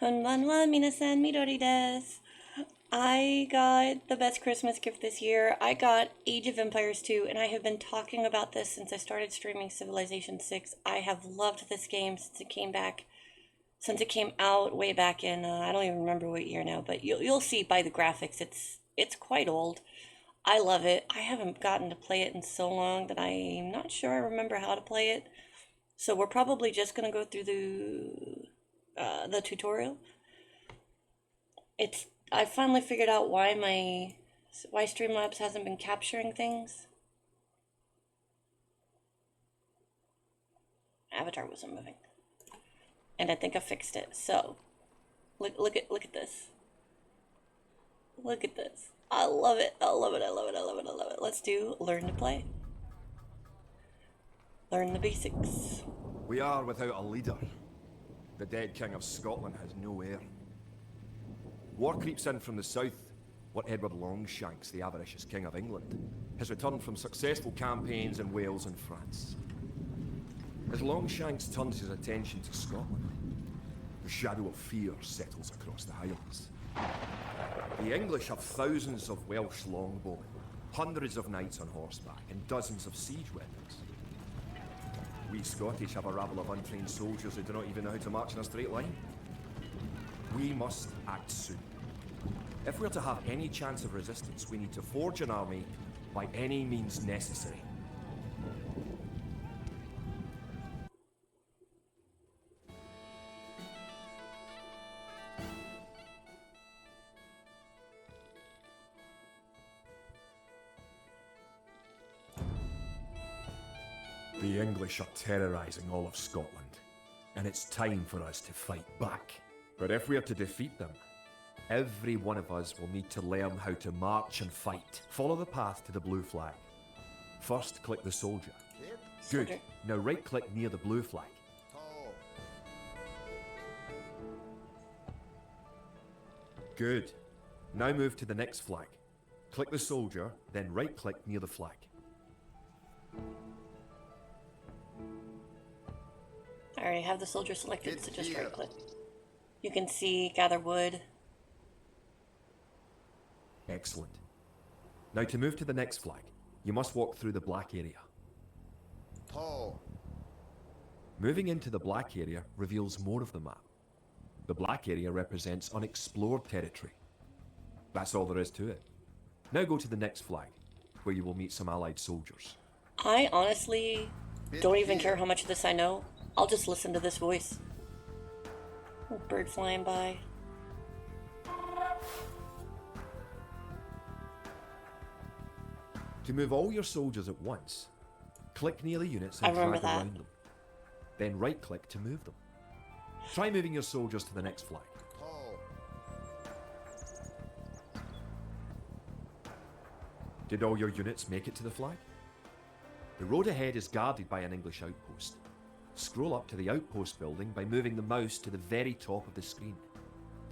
Konbanwa minasan midori desu. I got the best Christmas gift this year. I got Age of Empires 2, and I have been talking about this since I started streaming Civilization 6. I have loved this game since it came out way back in I don't even remember what year now, but you'll see by the graphics it's quite old. I love it. I haven't gotten to play it in so long that I'm not sure I remember how to play it. So we're probably just gonna go through the tutorial. It's I finally figured out why Streamlabs hasn't been capturing things. Avatar wasn't moving, and I think I fixed it. So look at this. Look at this. I love it. I love it. I love it. I love it. I love it. Let's do learn to play. Learn the basics. We are without a leader. The dead King of Scotland has no heir. War creeps in from the south. What Edward Longshanks, the avaricious King of England, has returned from successful campaigns in Wales and France. As Longshanks turns his attention to Scotland, the shadow of fear settles across the Highlands. The English have thousands of Welsh longbowmen, hundreds of knights on horseback, and dozens of siege weapons. We Scottish have a rabble of untrained soldiers who do not even know how to march in a straight line. We must act soon. If we're to have any chance of resistance, we need to forge an army by any means necessary. The English are terrorizing all of Scotland, and it's time for us to fight back. But if we are to defeat them, every one of us will need to learn how to march and fight. Follow the path to the blue flag. First, click the soldier. Good. Soldier. Now right-click near the blue flag. Good. Now move to the next flag. Click the soldier, then right-click near the flag. I already have the soldier selected, so just right click. You can see gather wood. Excellent. Now to move to the next flag, you must walk through the black area. Moving into the black area reveals more of the map. The black area represents unexplored territory. That's all there is to it. Now go to the next flag, where you will meet some allied soldiers. I honestly don't even care how much of this I know. I'll just listen to this voice. Little bird flying by. To move all your soldiers at once, click near the units I and remember drag that. around them. Then right-click to move them. Try moving your soldiers to the next flag. Did all your units make it to the flag? The road ahead is guarded by an English outpost. Scroll up to the outpost building by moving the mouse to the very top of the screen.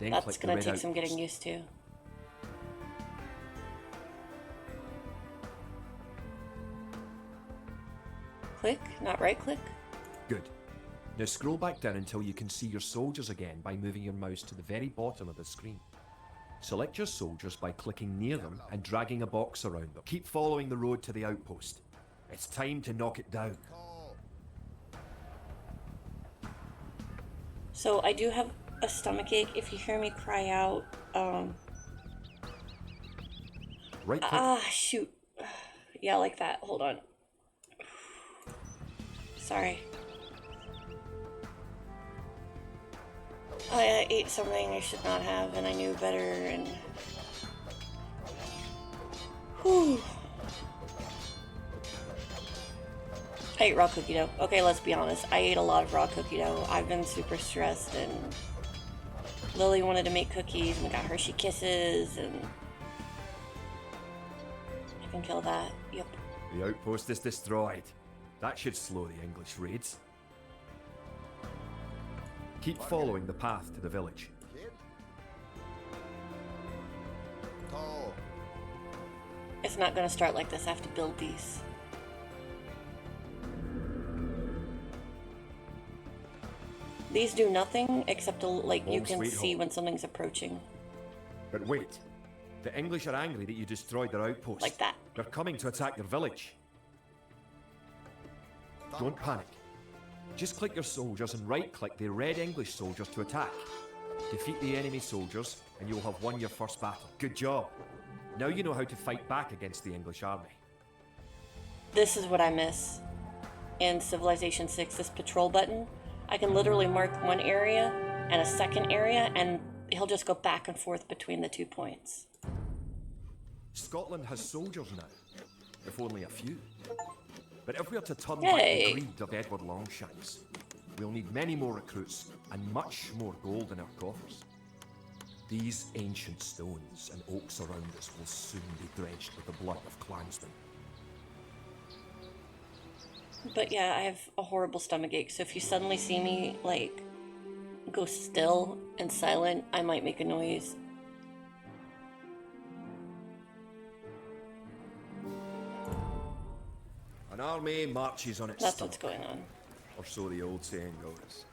Then That's click the gonna red take some outpost. getting used to. Click, not right click. Good. Now scroll back down until you can see your soldiers again by moving your mouse to the very bottom of the screen. Select your soldiers by clicking near them and dragging a box around them. Keep following the road to the outpost. It's time to knock it down. So I do have a stomachache. If you hear me cry out, Right click. shoot. Yeah, like that. Hold on. Sorry. I ate something I should not have, and I knew better, and... Whew. I ate raw cookie dough. Okay, let's be honest. I ate a lot of raw cookie dough. I've been super stressed, and Lily wanted to make cookies, and we got Hershey Kisses, and I can kill that. Yep. The outpost is destroyed. That should slow the English raids. Keep following the path to the village. It's not gonna start like this. I have to build these. These do nothing except to, like, you Home can sweet see home. when something's approaching. But wait. The English are angry that you destroyed their outpost. Like that. They're coming to attack your village. Don't panic. Just click your soldiers and right-click the red English soldiers to attack. Defeat the enemy soldiers, and you'll have won your first battle. Good job. Now you know how to fight back against the English army. This is what I miss in Civilization 6, this patrol button. I can literally mark one area and a second area, and he'll just go back and forth between the 2 points. Scotland has soldiers now, if only a few. But if we are to turn Yay. back the greed of Edward Longshanks, we'll need many more recruits and much more gold in our coffers. These ancient stones and oaks around us will soon be drenched with the blood of clansmen. But yeah, I have a horrible stomach ache, so if you suddenly see me, like, go still and silent, I might make a noise. An army marches on its That's stomach, what's going on. or so the old saying goes.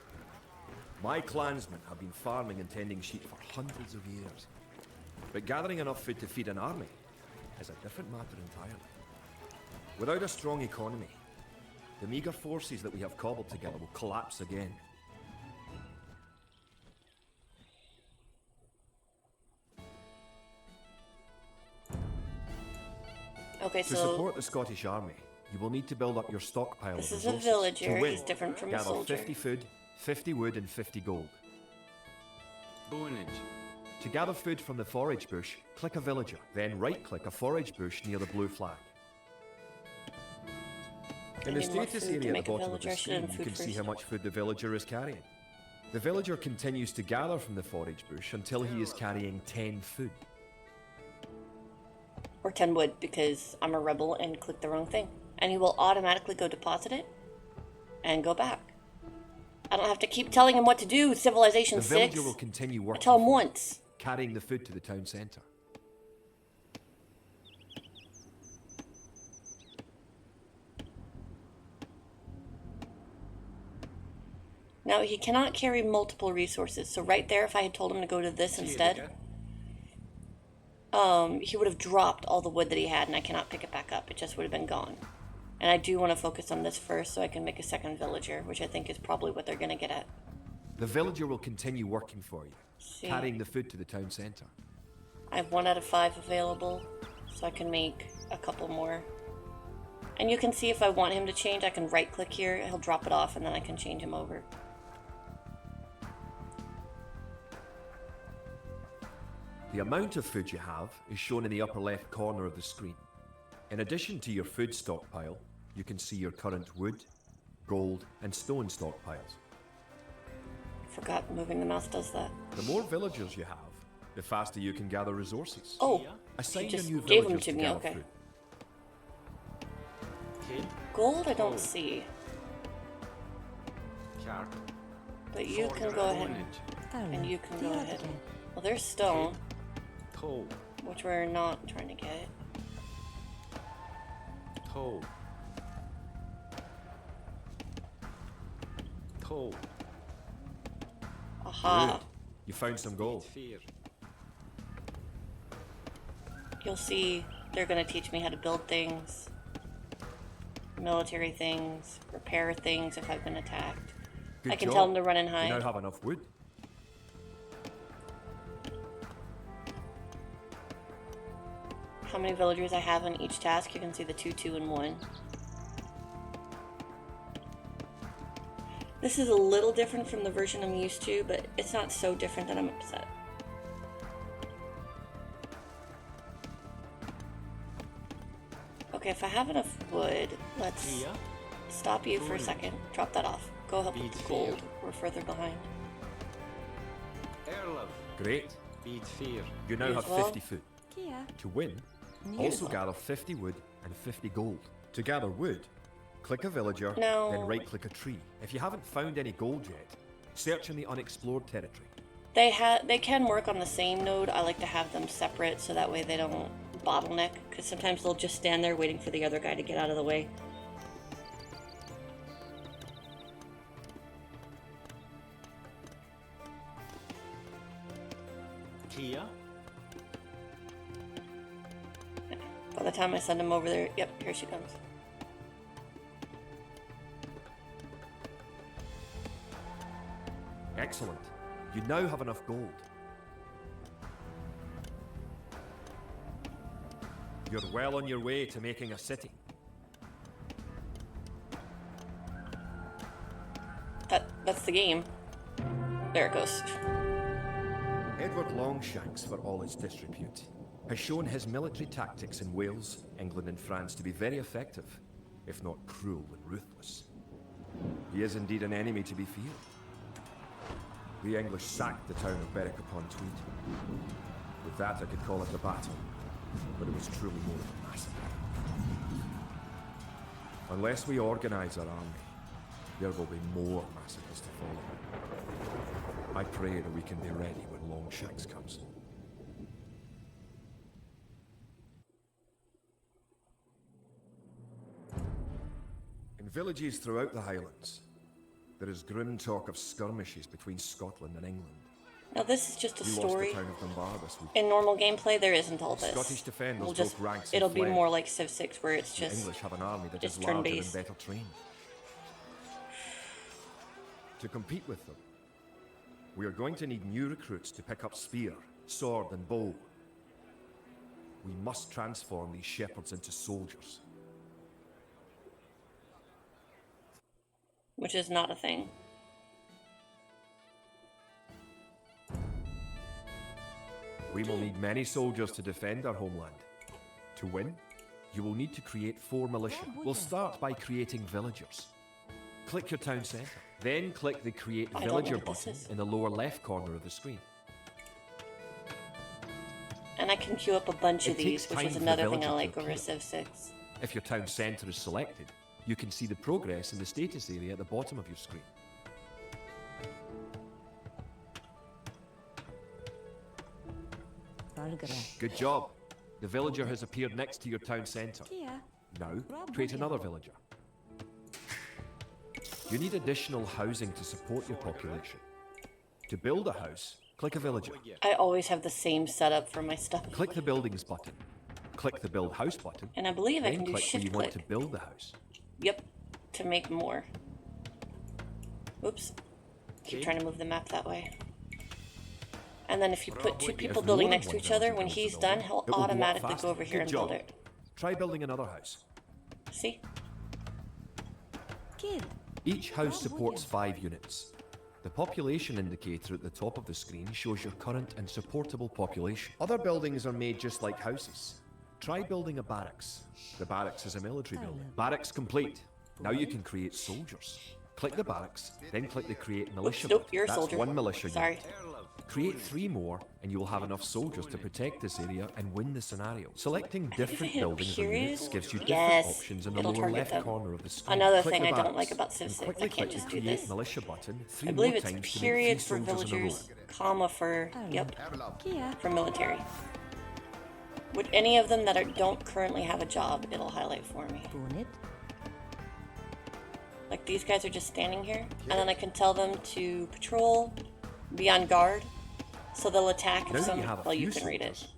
My clansmen have been farming and tending sheep for hundreds of years. But gathering enough food to feed an army is a different matter entirely. Without a strong economy, the meagre forces that we have cobbled together will collapse again. Okay, To so support the Scottish army, you will need to build up your stockpile this of is a resources. villager. To win, He's different from a gather soldier. 50 food, 50 wood, and 50 gold. Bonage. To gather food from the forage bush, click a villager, then right-click a forage bush near the blue flag. In the need more status food to area at make the a bottom of the villager. I should have screen, you food can see first. how much food the villager is carrying. The villager continues to gather from the forage bush until he is carrying 10 food. or 10 wood, because I'm a rebel and clicked the wrong thing. And he will automatically go deposit it and go back. I don't have to keep telling him what to do, Civilization The 6. villager will continue I working, tell him for you, once. carrying the food to the town centre. Now, he cannot carry multiple resources, so right there, if I had told him to go to this instead, he would have dropped all the wood that he had, and I cannot pick it back up. It just would have been gone. And I do want to focus on this first so I can make a second villager, which I think is probably what they're going to get at. The villager will continue working for you, See. carrying the food to the town centre. I have 1 out of 5 available, so I can make a couple more. And you can see if I want him to change, I can right click here, he'll drop it off, and then I can change him over. The amount of food you have is shown in the upper left corner of the screen. In addition to your food stockpile, you can see your current wood, gold, and stone stockpiles. Forgot moving the mouse does that. The more villagers you have, the faster you can gather resources. Oh, Assign he your just new gave them villagers to me, gather okay. food. Okay. Gold I don't see, Cart. but you can go ahead and you can go ahead. Well, there's stone, Toe. which we're not trying to get. Toe. Toe. Aha. Good. You found some gold. Fear. You'll see they're going to teach me how to build things, military things, repair things if I've been attacked. Good I can job. tell them to run and You hide. now have enough wood. How many villagers I have on each task, you can see the 2, 2, and 1. This is a little different from the version I'm used to, but it's not so different that I'm upset. Okay, if I have enough wood, let's Here. stop you for a second. Drop that off. Go help with Beat the gold. fear. We're further behind. Erlov. Great. Beat fear. You now You have as well? 50 food. To win, also gather 50 wood and 50 gold. To gather wood, click a villager, No. then right-click a tree. If you haven't found any gold yet, search in the unexplored territory. They can work on the same node. I like to have them separate so that way they don't bottleneck, because sometimes they'll just stand there waiting for the other guy to get out of the way. Tia. By the time I send him over there, yep, here she comes. Excellent. You now have enough gold. You're well on your way to making a city. That's the game. There it goes. Edward Longshanks, for all its disrepute, has shown his military tactics in Wales, England and France to be very effective, if not cruel and ruthless. He is indeed an enemy to be feared. The English sacked the town of Berwick-upon-Tweed. With that I could call it a battle, but it was truly more of a massacre. Unless we organize our army, there will be more massacres to follow. I pray that we can be ready when Longshanks comes. In villages throughout the Highlands, there is grim talk of skirmishes between Scotland and England. Now this is just a We lost story. the town of Dunbar this week. In normal gameplay, there isn't all this. Scottish defenders We'll just, broke ranks and it'll be fled. more like Civ 6, where it's The just English have an army that is just larger and turn-based. better trained. To compete with them, we are going to need new recruits to pick up spear, sword, and bow. We must transform these shepherds into soldiers. which is not a thing. We will need many soldiers to defend our homeland. To win, you will need to create 4 militia. We'll start by creating villagers. Click your town centre. Then click the Create I don't know Villager what this button is. in the lower left corner of the screen. And I can queue up a bunch of It takes these, which time is for the another thing I villager to like over appear. Civ 6. If your town centre is selected, you can see the progress in the status area at the bottom of your screen. Good job. The villager has appeared next to your town centre. Now, create another villager. You need additional housing to support your population. To build a house, click a villager. I always have the same setup for my stuff. Click the Buildings button. Click the Build House button. And I believe I Then can do click where you shift want click. to build the house. Yep, to make more. Oops. Keep trying to move the map that way. And then if you put 2 people If building more than next to one each other, villager when builds a he's building, done, he'll it will go up automatically faster. go over here Good and job. build it. Try building another house. See? Each house supports 5 units. The population indicator at the top of the screen shows your current and supportable population. Other buildings are made just like houses. Try building a barracks. The barracks is a military building. Barracks complete. Now you can create soldiers. Click the barracks, then click the create militia Nope, button. you're a That's soldier. 1 militia Sorry. unit. Create 3 more, and you will have enough soldiers to protect this area and win the scenario. Selecting different hit buildings or period, units gives you different yes, options in the it'll lower target left them. corner of the screen. Another Click thing the I don't barracks, like about Civ and 6, I quickly can't click just the do create this. militia button 3 I believe more it's times to make period 3 for soldiers in a row. villagers, comma for, yep, for military. With any of them that don't currently have a job, it'll highlight for me. Like these guys are just standing here, and then I can tell them to patrol, be on guard, so they'll attack Now if that you someone, have a well, you few can read it. soldiers,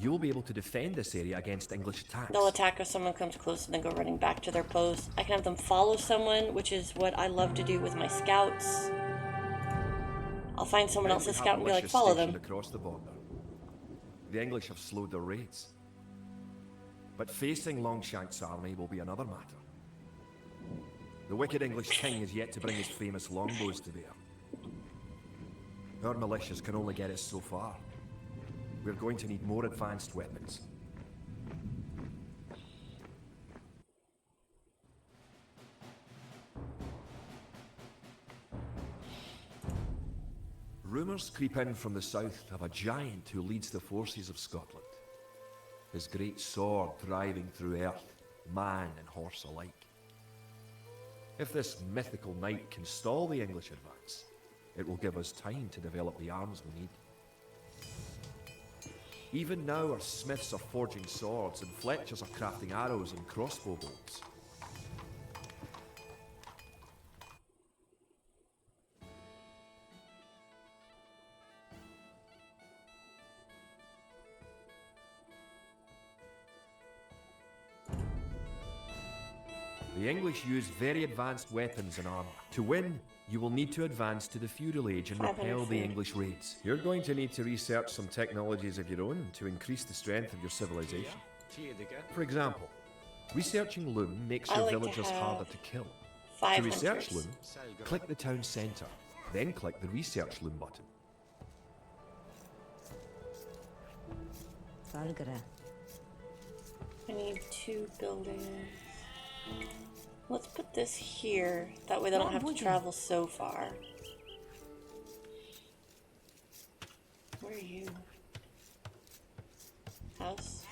you will be able to defend this area against English attacks. They'll attack if someone comes close and then go running back to their post. I can have them follow someone, which is what I love to do with my scouts. I'll find someone Then else's we have scout and be like, militias follow stationed them. across the border. The English have slowed their raids. But facing Longshanks' army will be another matter. The wicked English king is yet to bring his famous longbows to bear. Our militias can only get us so far. We're going to need more advanced weapons. Rumours creep in from the south of a giant who leads the forces of Scotland. His great sword driving through earth, man and horse alike. If this mythical knight can stall the English advance, it will give us time to develop the arms we need. Even now our smiths are forging swords and fletchers are crafting arrows and crossbow bolts. The English use very advanced weapons and armor. To win, you will need to advance to the feudal age and 500 repel the feet. English raids. You're going to need to research some technologies of your own to increase the strength of your civilization. Tiediga. For example, researching loom makes I your like to villagers have harder to kill. To 500. research loom, Selga. click the town centre, then click the research loom button. Valgara. I need 2 buildings. Let's put this here. That way they don't have to travel so far. Where are you? House?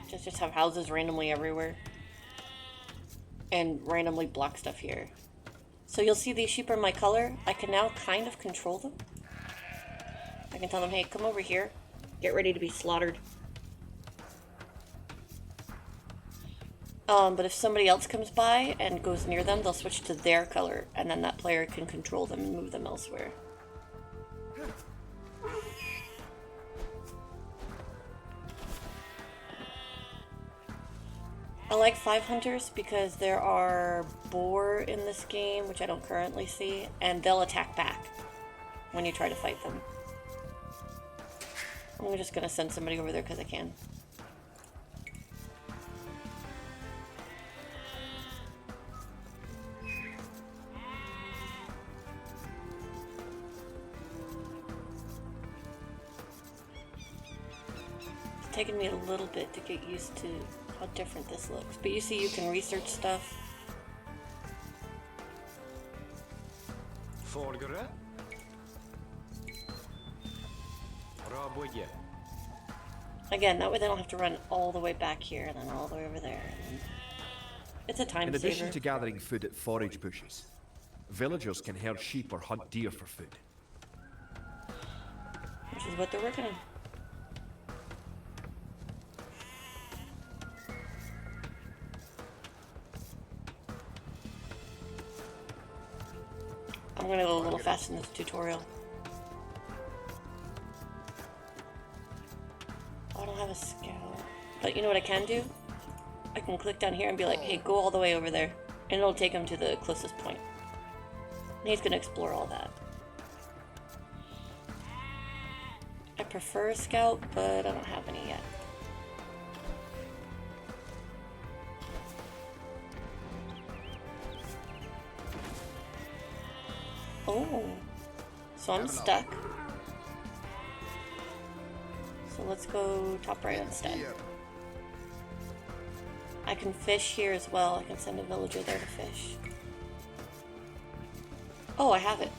Just have houses randomly everywhere. And randomly block stuff here. So you'll see these sheep are my color. I can now kind of control them. I can tell them, hey, come over here. Get ready to be slaughtered. But if somebody else comes by and goes near them, they'll switch to their color, and then that player can control them and move them elsewhere. I like 5 hunters because there are boar in this game, which I don't currently see, and they'll attack back when you try to fight them. I'm just gonna send somebody over there because I can. It's taken me a little bit to get used to how different this looks. But you see, you can research stuff. Forgare. Raboye. Again, that way they don't have to run all the way back here and then all the way over there. And it's a time In addition saver. to gathering food at forage bushes, villagers can herd sheep or hunt deer for food. Which is what they're working on. I'm gonna go a little fast in this tutorial. Oh, I don't have a scout. But you know what I can do? I can click down here and be like, hey, go all the way over there. And it'll take him to the closest point. And he's gonna explore all that. I prefer a scout, but I don't have any yet. Oh, so I'm stuck. So let's go top right instead. I can fish here as well. I can send a villager there to fish. Oh, I have it.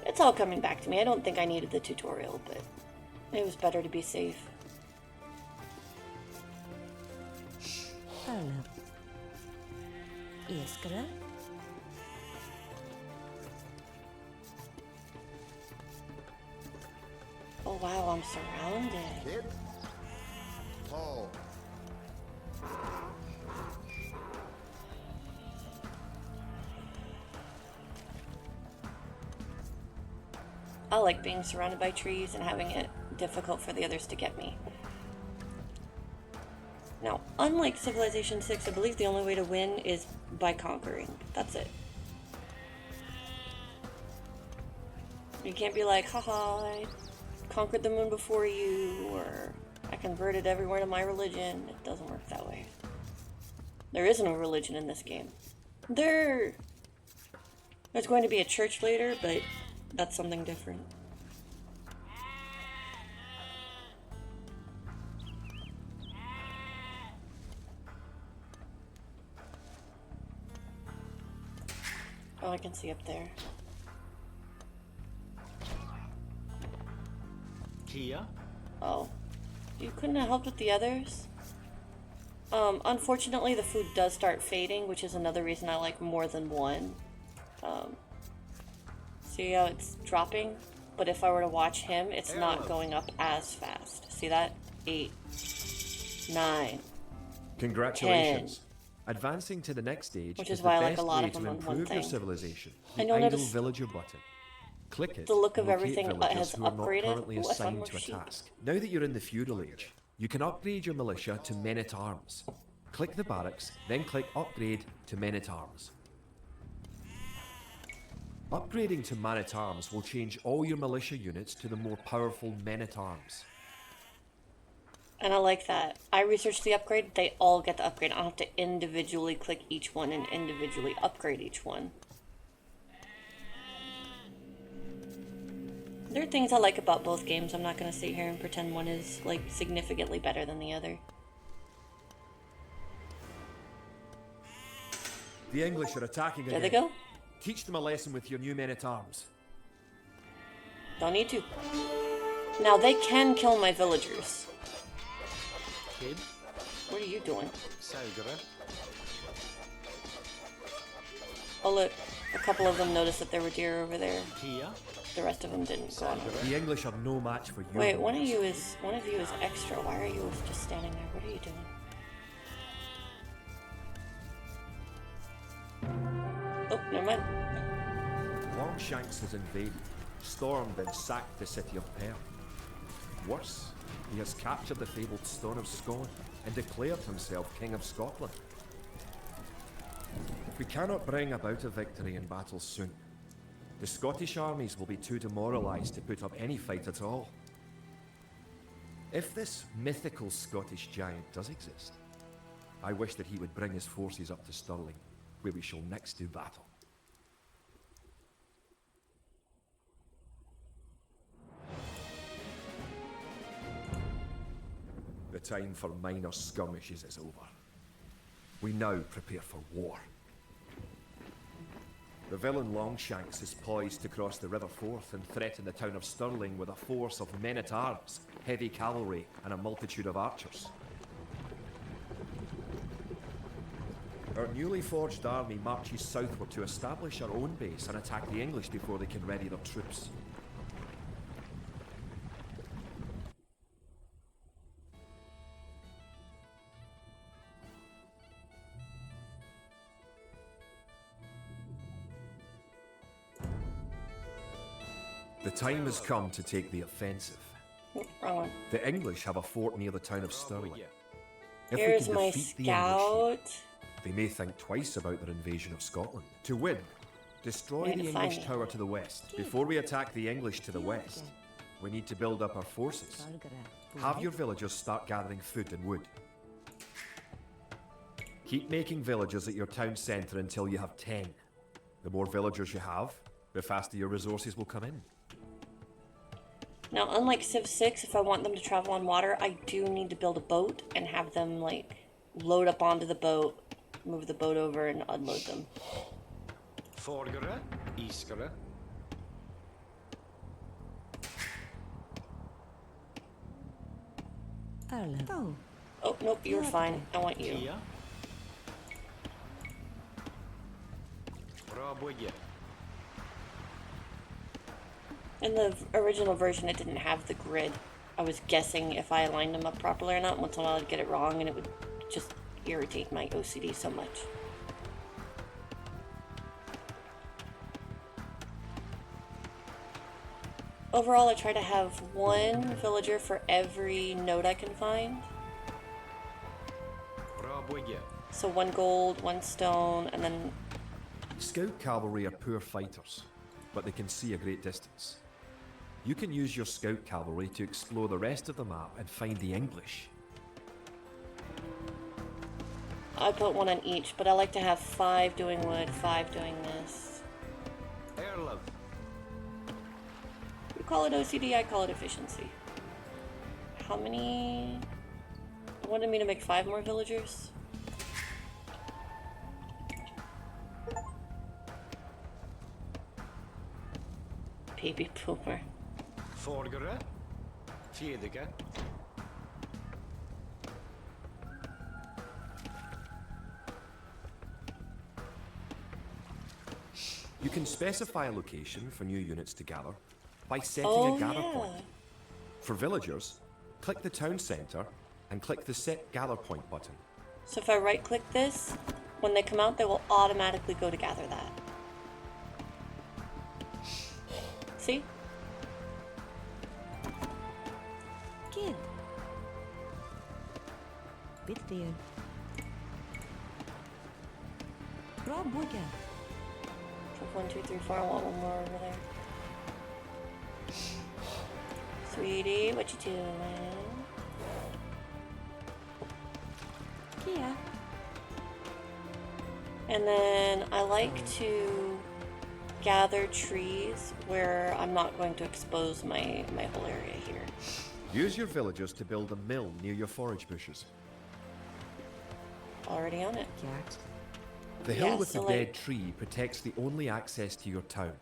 It's all coming back to me. I don't think I needed the tutorial, but it was better to be safe. Hala. Iskra. Oh wow, I'm surrounded. Hit. Paul. I like being surrounded by trees and having it difficult for the others to get me. Now, unlike Civilization 6, I believe the only way to win is by conquering. That's it. You can't be like, haha, I conquered the moon before you, or I converted everyone to my religion. It doesn't work that way. There is no religion in this game. There's going to be a church later, but that's something different. Oh, I can see up there. Kia. Oh. You couldn't have helped with the others? Unfortunately, the food does start fading, which is another reason I like more than one. See how it's dropping? But if I were to watch him, it's not going up as fast. See that? 8, 9. Congratulations. Advancing to the next stage Which is is the why I like best a lot way of them to on one improve your thing. civilization. And The you'll idle notice- villager button. Click it. The look of and locate everything villagers has who are upgraded. not currently Ooh, I found assigned more to a sheep. task. Now that you're in the feudal age, you can upgrade your militia to men-at-arms. Click the barracks, then click Upgrade to Men-at-Arms. Upgrading to Man-at-Arms will change all your militia units to the more powerful Men-at-Arms. And I like that. I researched the upgrade. They all get the upgrade. I don't have to individually click each one and individually upgrade each one. There are things I like about both games. I'm not going to sit here and pretend one is like significantly better than the other. The English are attacking again. There they go. Teach them a lesson with your new men-at-arms. Don't need to. Now they can kill my villagers. Kid. What are you doing? Saugere. Oh look, a couple of them noticed that there were deer over there. Kia. The rest of them didn't. Go on. Saugere. The English are no match for you. Wait, one of you is extra. Why are you just standing there? What are you doing? Oh, never mind. Longshanks has invaded, stormed and sacked the city of Perth. Worse, he has captured the fabled Stone of Scone and declared himself King of Scotland. If we cannot bring about a victory in battle soon, the Scottish armies will be too demoralised to put up any fight at all. If this mythical Scottish giant does exist, I wish that he would bring his forces up to Stirling, where we shall next do battle. The time for minor skirmishes is over. We now prepare for war. The villain Longshanks is poised to cross the River Forth and threaten the town of Stirling with a force of men-at-arms, heavy cavalry, and a multitude of archers. Our newly forged army marches southward to establish our own base and attack the English before they can ready their troops. The time has come to take the offensive. Wrong one. The English have a fort near the town of Stirling. If we Here's can my defeat the English, scout. they may think twice about their invasion of Scotland. To win, destroy Need the to find English it. tower to the west. Before we attack the English to the west, we need to build up our forces. Have your villagers start gathering food and wood. Keep making villagers at your town centre until you have 10. The more villagers you have, the faster your resources will come in. Now, unlike Civ 6, if I want them to travel on water, I do need to build a boat and have them, like, load up onto the boat, move the boat over, and unload them. Forgere. Iskere. Oh, Oh, nope, you're fine. I want you. Kia. Raboje. In the original version, it didn't have the grid. I was guessing if I aligned them up properly or not. Once in a while, I'd get it wrong, and it would just irritate my OCD so much. Overall, I try to have one villager for every node I can find. Raboje. So 1 gold, 1 stone, and then Scout cavalry are poor fighters, but they can see a great distance. You can use your scout cavalry to explore the rest of the map and find the English. I put 1 on each, but I like to have 5 doing wood, 5 doing this. Erlov. You call it OCD, I call it efficiency. How many? I wanted me to make 5 more villagers. Baby boomer. Forgere. Fjedike. You can specify a location for new units to gather by setting Oh, a gather yeah. point. For villagers, click the town centre and click the Set Gather Point button. So if I right click this, when they come out, they will automatically go to gather that. See? Kid. Bitfield. Rob Wicca. Took 1, 2, 3, 4. I want one more over there. Sweetie, what you doing? Kia. And then I like to gather trees where I'm not going to expose my whole area here. Use your villagers to build a mill near your forage bushes. Already on it. Jax. The hill Yeah, with so the dead tree protects the only access to your town.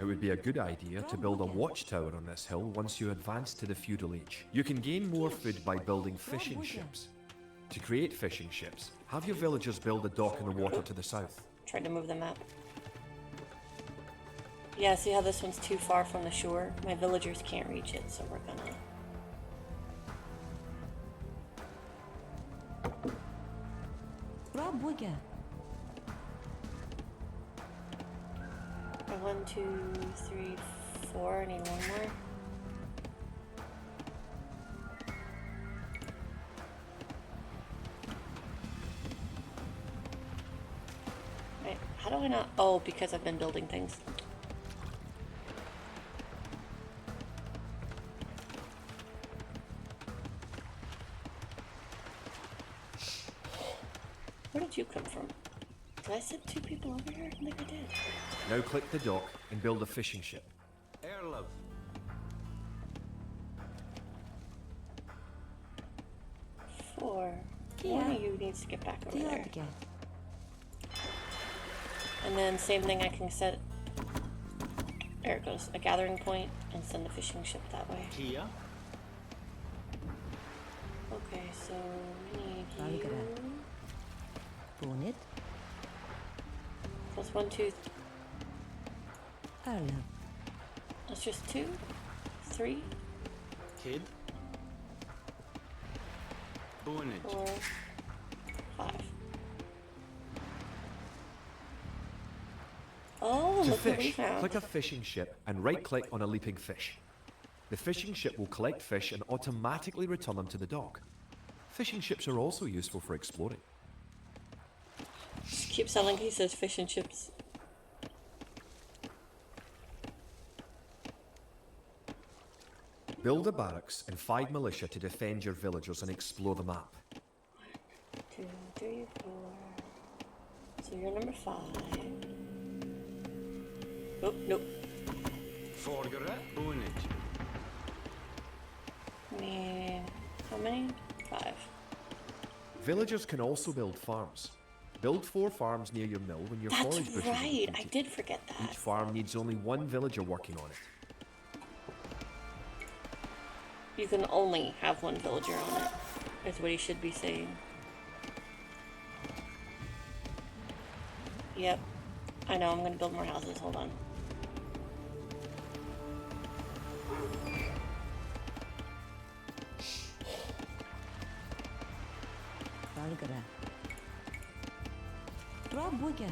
It would be a good idea to build a watchtower on this hill once you advance to the feudal age. You can gain more food by building fishing ships. To create fishing ships, have your villagers build a dock in the water to the south. Tried to move the map. Yeah, see how this one's too far from the shore? My villagers can't reach it, so we're gonna... Rob Wicca. 1, 2, 3, 4. I need one more. Wait, how do I not? Oh, because I've been building things. Where did you come from? Did I send 2 people over here? I don't think I did. Now click the dock and build a fishing ship. Erlov. 4. Yeah. One of you needs to get back over there. Diodga. And then same thing, I can set, there it goes, a gathering point and send the fishing ship that way. Kia. Okay, so we need Valgara. you. Bonnet. Plus 1, 2, Erlov. that's just 2, 3, Kid. Bonage. 4, 5. Oh, To look what we fish, found. click a fishing ship and right-click on a leaping fish. The fishing ship will collect fish and automatically return them to the dock. Fishing ships are also useful for exploring. Just keep selling, he says fish and chips. Build a barracks and 5 militia to defend your villagers and explore the map. 2, 3, 4. So you're number 5. Oh, nope. Forgere. Bonage. Need how many? 5. Villagers can also build farms. Build 4 farms near your mill when your That's forage bushes are right. I completed. did forget Each that. farm needs only 1 villager working on it. You can only have 1 villager on it. Is what he should be saying. Yep. I know, I'm gonna build more houses. Hold on. Valgara. Rob Wicca.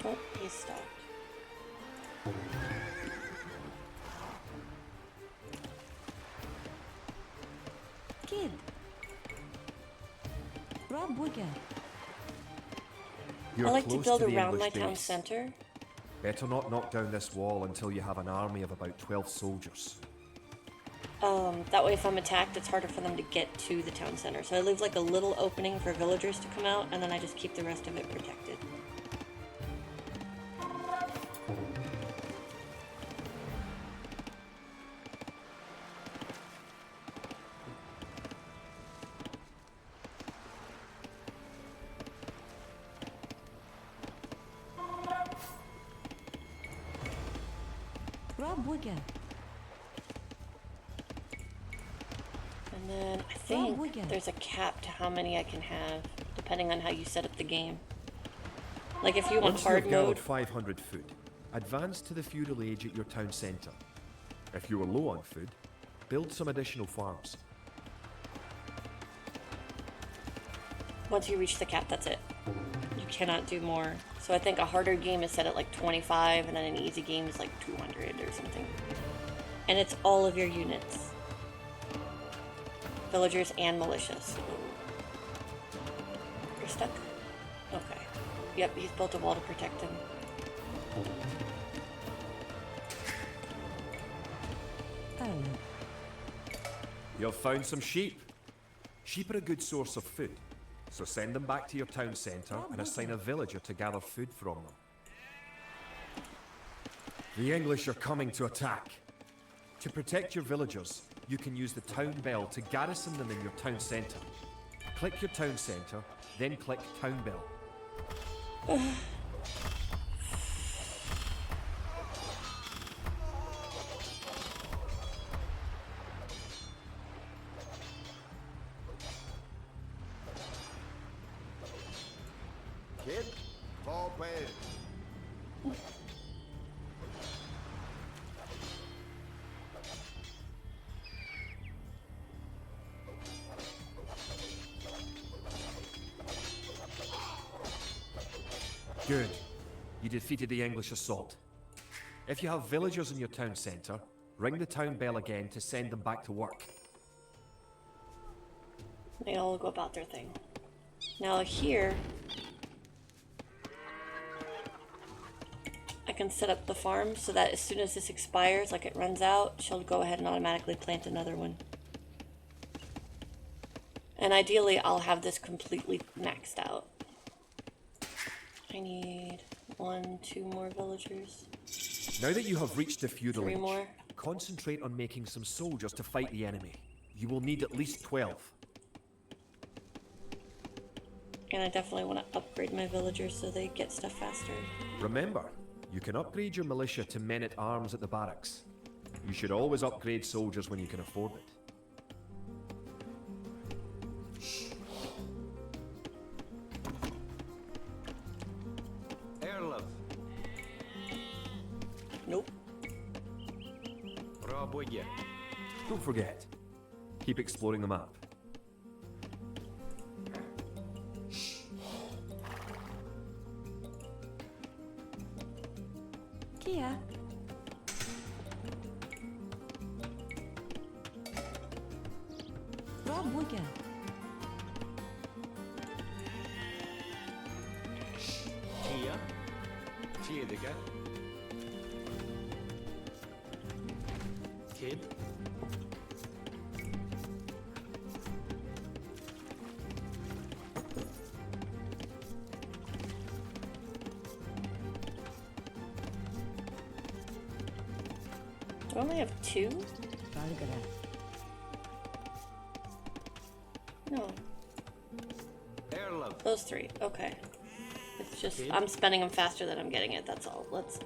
Oh, he stopped. Kid. Rob Wicca. You're I like to close build the around English my town base. center. Better not knock down this wall until you have an army of about 12 soldiers. That way if I'm attacked, it's harder for them to get to the town center. So I leave like a little opening for villagers to come out, and then I just keep the rest of it protected. Rob Wicca. And then I think Wigan. there's a cap to how many I can have, depending on how you set up the game. Like if you want Once you hard have gathered mode, 500 food, advance to the feudal age at your town centre. If you are low on food, build some additional farms. once you reach the cap, that's it. You cannot do more. So I think a harder game is set at like 25, and then an easy game is like 200 or something. And it's all of your units. Villagers and militias. You're stuck? Okay. Yep, he's built a wall to protect him. Ireland. You've found some sheep. Sheep are a good source of food, so send them back to your town centre and assign a villager to gather food from them. The English are coming to attack. To protect your villagers, you can use the town bell to garrison them in your town centre. Click your town centre, then click town bell. Kid, forward. Good. You defeated the English assault. If you have villagers in your town centre, ring the town bell again to send them back to work. They all go about their thing. Now here, I can set up the farm so that as soon as this expires, like it runs out, she'll go ahead and automatically plant another one. And ideally, I'll have this completely maxed out. I need 1, 2 more villagers. Now that you have reached the feudal 3 age, more. concentrate on making some soldiers to fight the enemy. You will need at least 12. And I definitely want to upgrade my villagers so they get stuff faster. Remember, you can upgrade your militia to men-at-arms at the barracks. You should always upgrade soldiers when you can afford it. Erlov. Nope. Raboye. Don't forget, keep exploring the map. Kia. Raboye. Kia. Fjedika. Kid. Do I only have 2? Valgara. No. Erlov. Those 3. Okay. It's just, Okay. I'm spending them faster than I'm getting it, that's all. Let's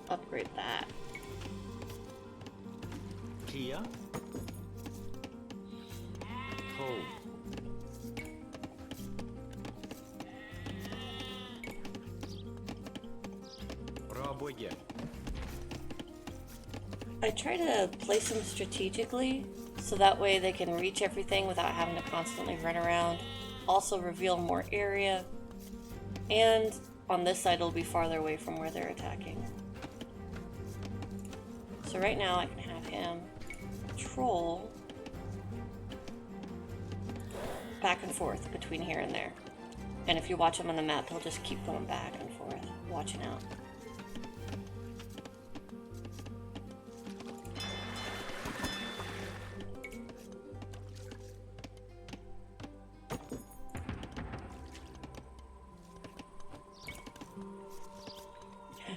upgrade that. Kia. Tov. Raboye. I try to place them strategically so that way they can reach everything without having to constantly run around. Also reveal more area. And on this side it'll be farther away from where they're attacking. So right now I can have him patrol back and forth between here and there. And if you watch him on the map, he'll just keep going back and forth, watching out.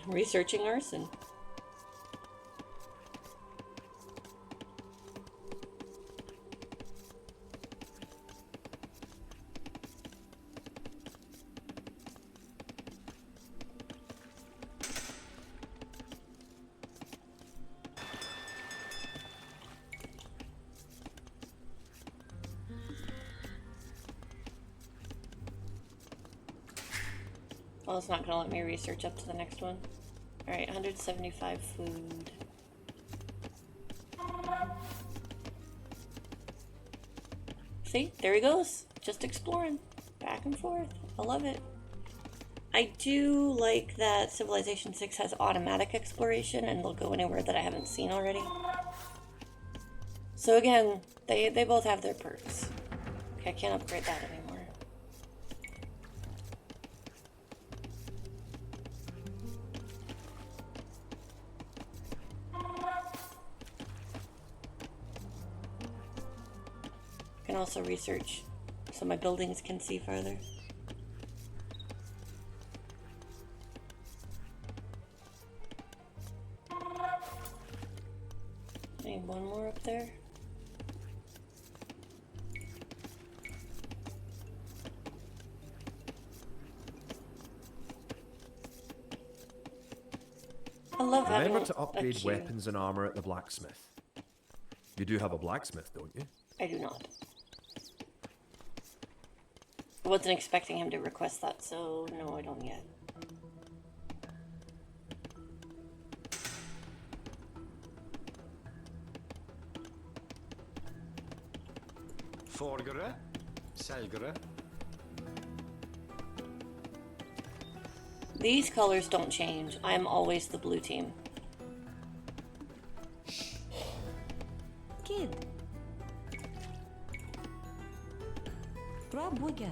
Researching arson. Well, it's not gonna let me research up to the next one. Alright, 175 food. See? There he goes. Just exploring. Back and forth. I love it. I do like that Civilization 6 has automatic exploration and they'll go anywhere that I haven't seen already. So again, they both have their perks. Okay, I can't upgrade that anymore. I can also research so my buildings can see farther. Need one more up there. I love having Remember to a upgrade queue. weapons and armor at the blacksmith. You do have a blacksmith, don't you? I do not. I wasn't expecting him to request that, so no, I don't yet. Forgere. Selgere. These colors don't change. I am always the blue team. Kid. Пробуйте.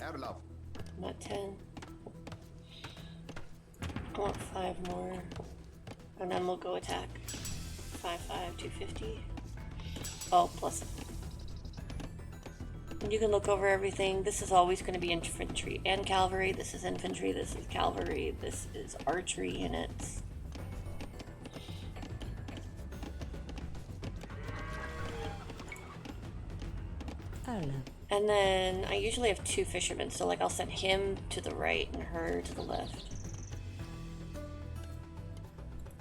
Erlaf. I'm at 10. I want 5 more. And then we'll go attack. 5, 250. Oh, plus. And you can look over everything. This is always going to be infantry and cavalry. This is infantry. This is cavalry. This is archery units. Erlaf. And then I usually have 2 fishermen. So, like, I'll send him to the right and her to the left.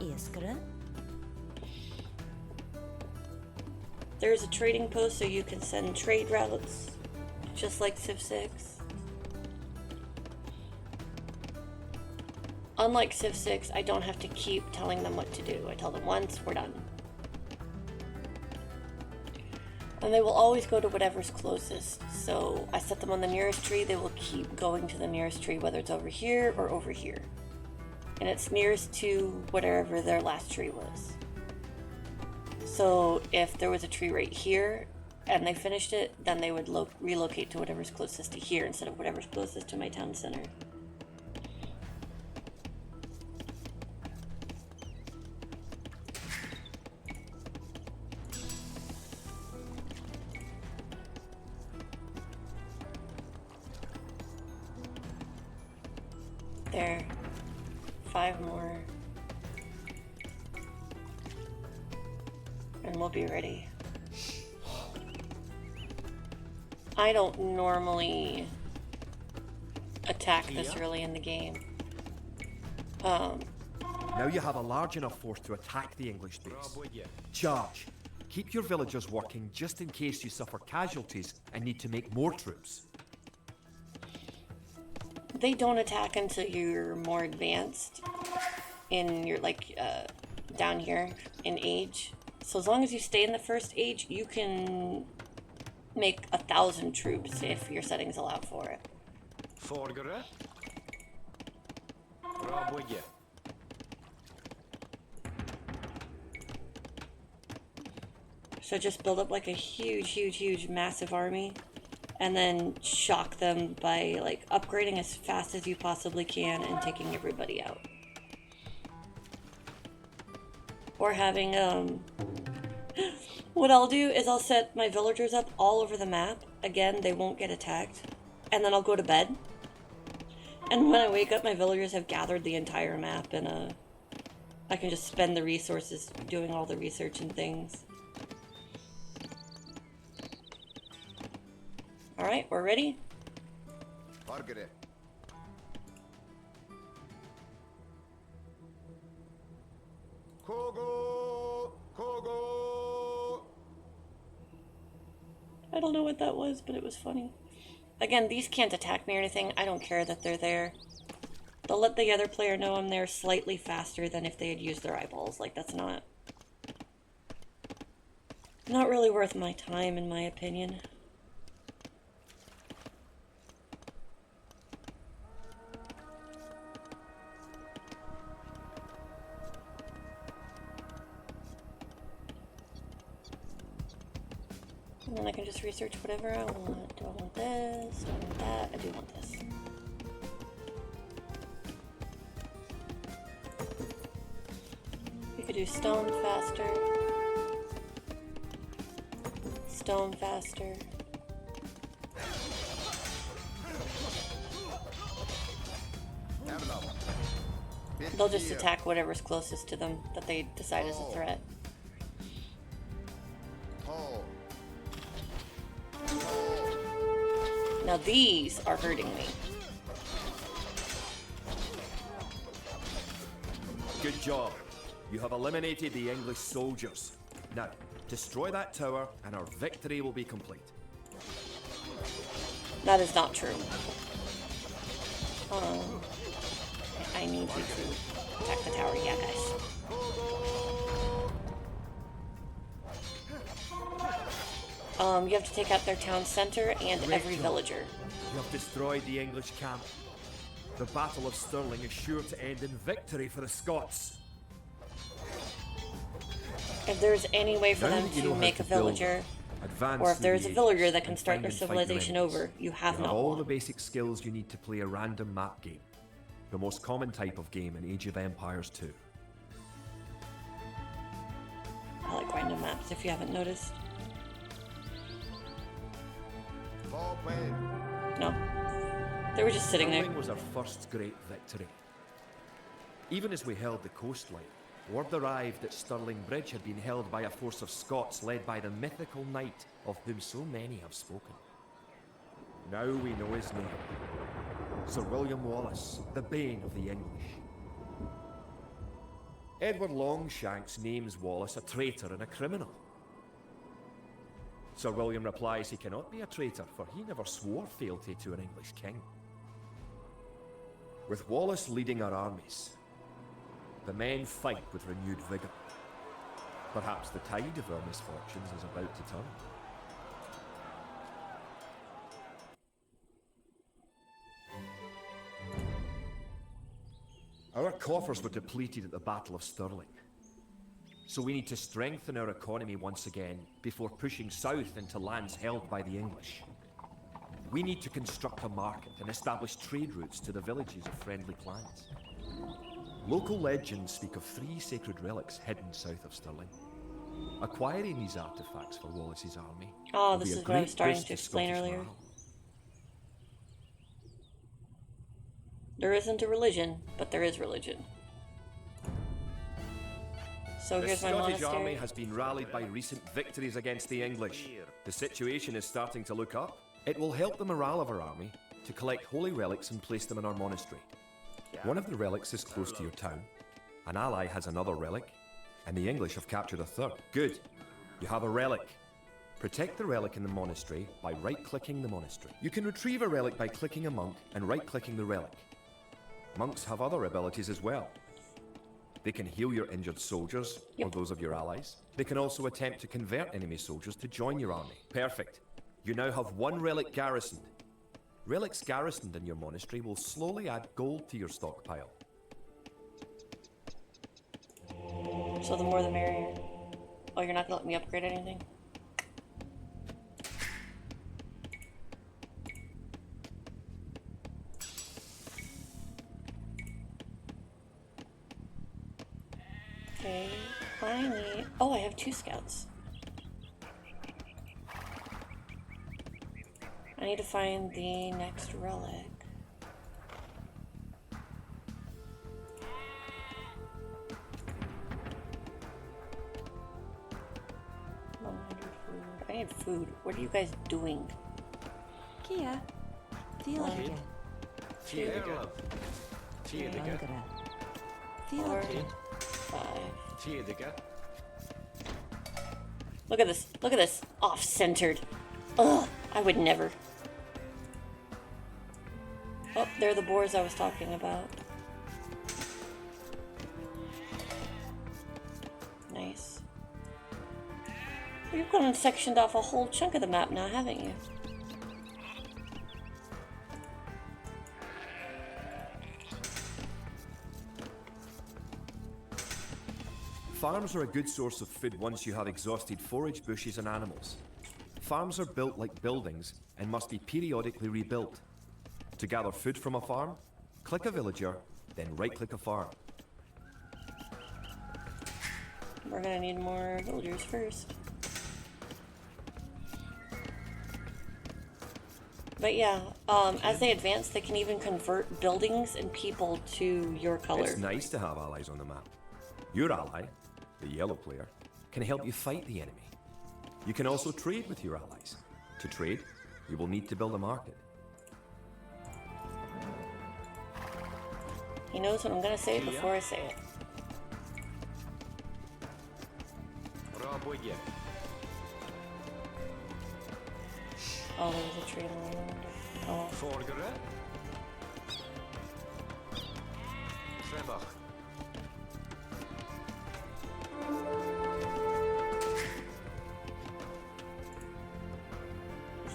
Eskere. There's a trading post so you can send trade routes, just like Civ 6. Unlike Civ 6, I don't have to keep telling them what to do. I tell them once, we're done. And they will always go to whatever's closest. So I set them on the nearest tree, they will keep going to the nearest tree, whether it's over here or over here. And it's nearest to whatever their last tree was. So if there was a tree right here and they finished it, then they would relocate to whatever's closest to here instead of whatever's closest to my town center. There. 5 more. And we'll be ready. I don't normally attack this early in the game. Now you have a large enough force to attack the English base. Pробуйте. Charge. Keep your villagers working just in case you suffer casualties and need to make more troops. They don't attack until you're more advanced in your, down here in age. So as long as you stay in the first age, you can make 1,000 troops if your settings allow for it. Forgere. Pробуйте. So just build up like a huge, massive army, and then shock them by like upgrading as fast as you possibly can and taking everybody out. Or having, what I'll do is I'll set my villagers up all over the map. Again, they won't get attacked. And then I'll go to bed. And when I wake up, my villagers have gathered the entire map, and I can just spend the resources doing all the research and things. Alright, we're ready. Target it. Kogo! Kogo! I don't know what that was, but it was funny. Again, these can't attack me or anything. I don't care that they're there. They'll let the other player know I'm there slightly faster than if they had used their eyeballs. Like, that's not really worth my time, in my opinion. And then I can just research whatever I want. Do I want this? Do I want that? I do want this. We could do stone faster. Stone faster. They'll just attack whatever's closest to them that they decide is a threat. Now these are hurting me. Good job. You have eliminated the English soldiers. Now, destroy that tower and our victory will be complete. That is not true. I need you to attack the tower. Yeah, guys. You have to take out their town center and every villager. You have destroyed the English camp. The Battle of Stirling is sure to end in victory for the Scots. If there's any way for Now them that you to know how make to a build, villager, advance or if through there's the a villager ages that can and start find their and fight your civilization enemies. over, you have You not all won. the basic skills you need to play a random map game. The most common type of game in Age of Empires 2. I like random maps, if you haven't noticed. No. They were just sitting there. Stirling was our first great victory. Even as we held the coastline, word arrived that Stirling Bridge had been held by a force of Scots led by the mythical knight of whom so many have spoken. Now we know his name. Sir William Wallace, the bane of the English. Edward Longshanks names Wallace a traitor and a criminal. Sir William replies he cannot be a traitor, for he never swore fealty to an English king. With Wallace leading our armies, the men fight with renewed vigour. Perhaps the tide of our misfortunes is about to turn. Our coffers were depleted at the Battle of Stirling. So we need to strengthen our economy once again before pushing south into lands held by the English. We need to construct a market and establish trade routes to the villages of friendly clans. Local legends speak of 3 sacred relics hidden south of Stirling. Acquiring these artifacts for Wallace's army Oh, will this be a is what I was great starting boost to explain Scottish earlier. morale. There isn't a religion, but there is religion. So The here's my Scottish monastery. army has been rallied by recent victories against the English. The situation is starting to look up. It will help the morale of our army to collect holy relics and place them in our monastery. One of the relics is close to your town. An ally has another relic, and the English have captured a third. Good. You have a relic. Protect the relic in the monastery by right-clicking the monastery. You can retrieve a relic by clicking a monk and right-clicking the relic. Monks have other abilities as well. They can heal your injured soldiers, or those of your allies. They can also attempt to convert enemy soldiers to join your army. Perfect. You now have 1 relic garrisoned. Relics garrisoned in your monastery will slowly add gold to your stockpile. So the more the merrier. Oh, you're not gonna let me upgrade anything? Okay, I need... Oh, I have 2 scouts. I need to find the next relic. I need food. What are you guys doing? Kia. Fjorge. Fjärde. Fjärde. Högre. 4, Fjorge. 5. Fjärde. Look at this. Look at this. Off-centered. Ugh. I would never. Oh, they're the boars I was talking about. Nice. You've gone and sectioned off a whole chunk of the map now, haven't you? Farms are a good source of food once you have exhausted forage, bushes, and animals. Farms are built like buildings and must be periodically rebuilt. To gather food from a farm, click a villager, then right-click a farm. We're gonna need more villagers first. But yeah, as they advance, they can even convert buildings and people to your color. It's nice to have allies on the map. Your ally, the yellow player, can help you fight the enemy. You can also trade with your allies. To trade, you will need to build a market. He knows what I'm gonna say before I say it. Raboje. Oh, there's a tree in the way, I wonder. Oh, Forgere. Trebach.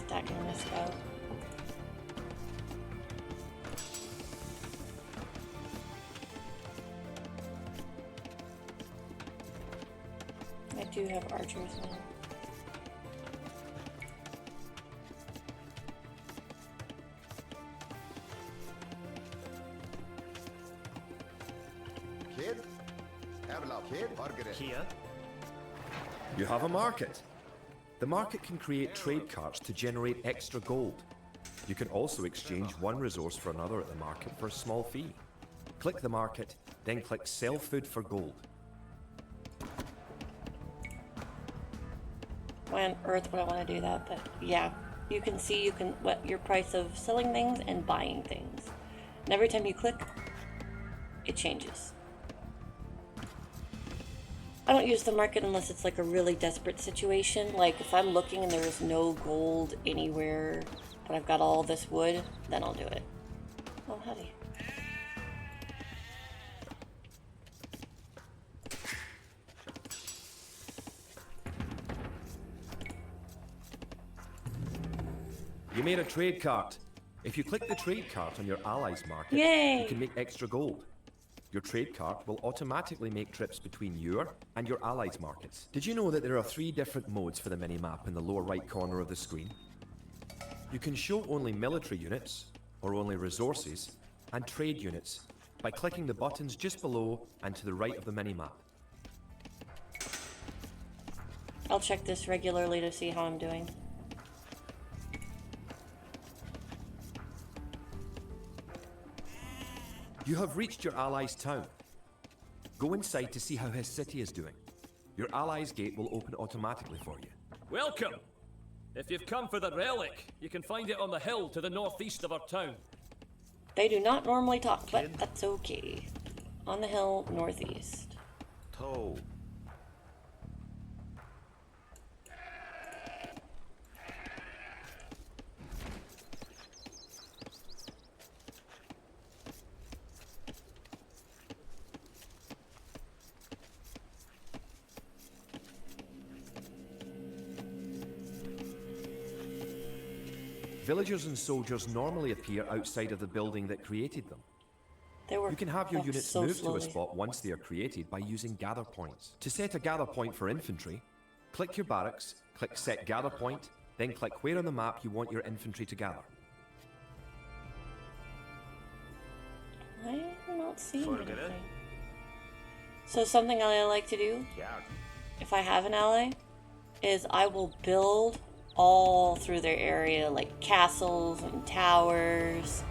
stacking this out. I do have archers now. Kid? Evla, kid? Margaret. Kia. You have a market. The market can create trade carts to generate extra gold. You can also exchange one resource for another at the market for a small fee. Click the market, then click Sell Food for Gold. Why on earth would I want to do that? But yeah, you can see what your price of selling things and buying things. And every time you click, it changes. I don't use the market unless it's like a really desperate situation. Like if I'm looking and there is no gold anywhere, but I've got all this wood, then I'll do it. Oh, howdy. You made a trade cart. If you click the trade cart on your allies' market, Yay! you can make extra gold. Your trade cart will automatically make trips between your and your allies' markets. Did you know that there are 3 different modes for the mini-map in the lower right corner of the screen? You can show only military units, or only resources, and trade units by clicking the buttons just below and to the right of the mini-map. I'll check this regularly to see how I'm doing. You have reached your ally's town. Go inside to see how his city is doing. Your ally's gate will open automatically for you. Welcome! If you've come for the relic, you can find it on the hill to the northeast of our town. They do not normally talk, but that's okay. On the hill, northeast. Toe. Villagers and soldiers normally appear outside of the building that created them. They were You can have your units so move slowly. to a spot once they are created by using gather points. To set a gather point for infantry, click your barracks, click Set Gather Point, then click where on the map you want your infantry to gather. I'm not seeing Forget it. anything. So something I like to do, Ja. if I have an ally, is I will build all through their area, like castles and towers,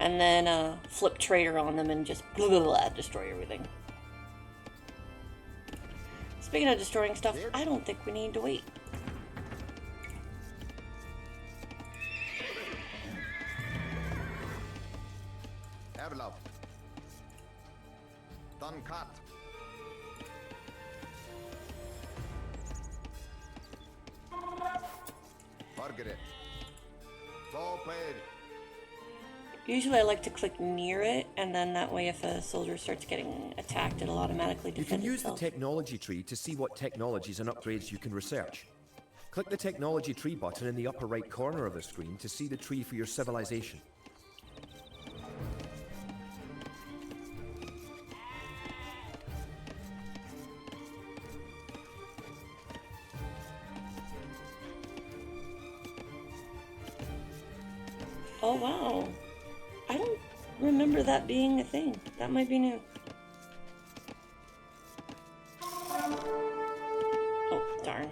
and then flip trader on them and just blah, blah, blah, destroy everything. Speaking of destroying stuff, I don't think we need to wait. target. Well played. Usually I like to click near it, and then that way if a soldier starts getting attacked, it'll automatically You can defend use the itself. technology tree to see what technologies and upgrades you can research. Click the technology tree button in the upper right corner of the screen to see the tree for your civilization. Oh wow. I don't remember that being a thing. That might be new. Oh, darn.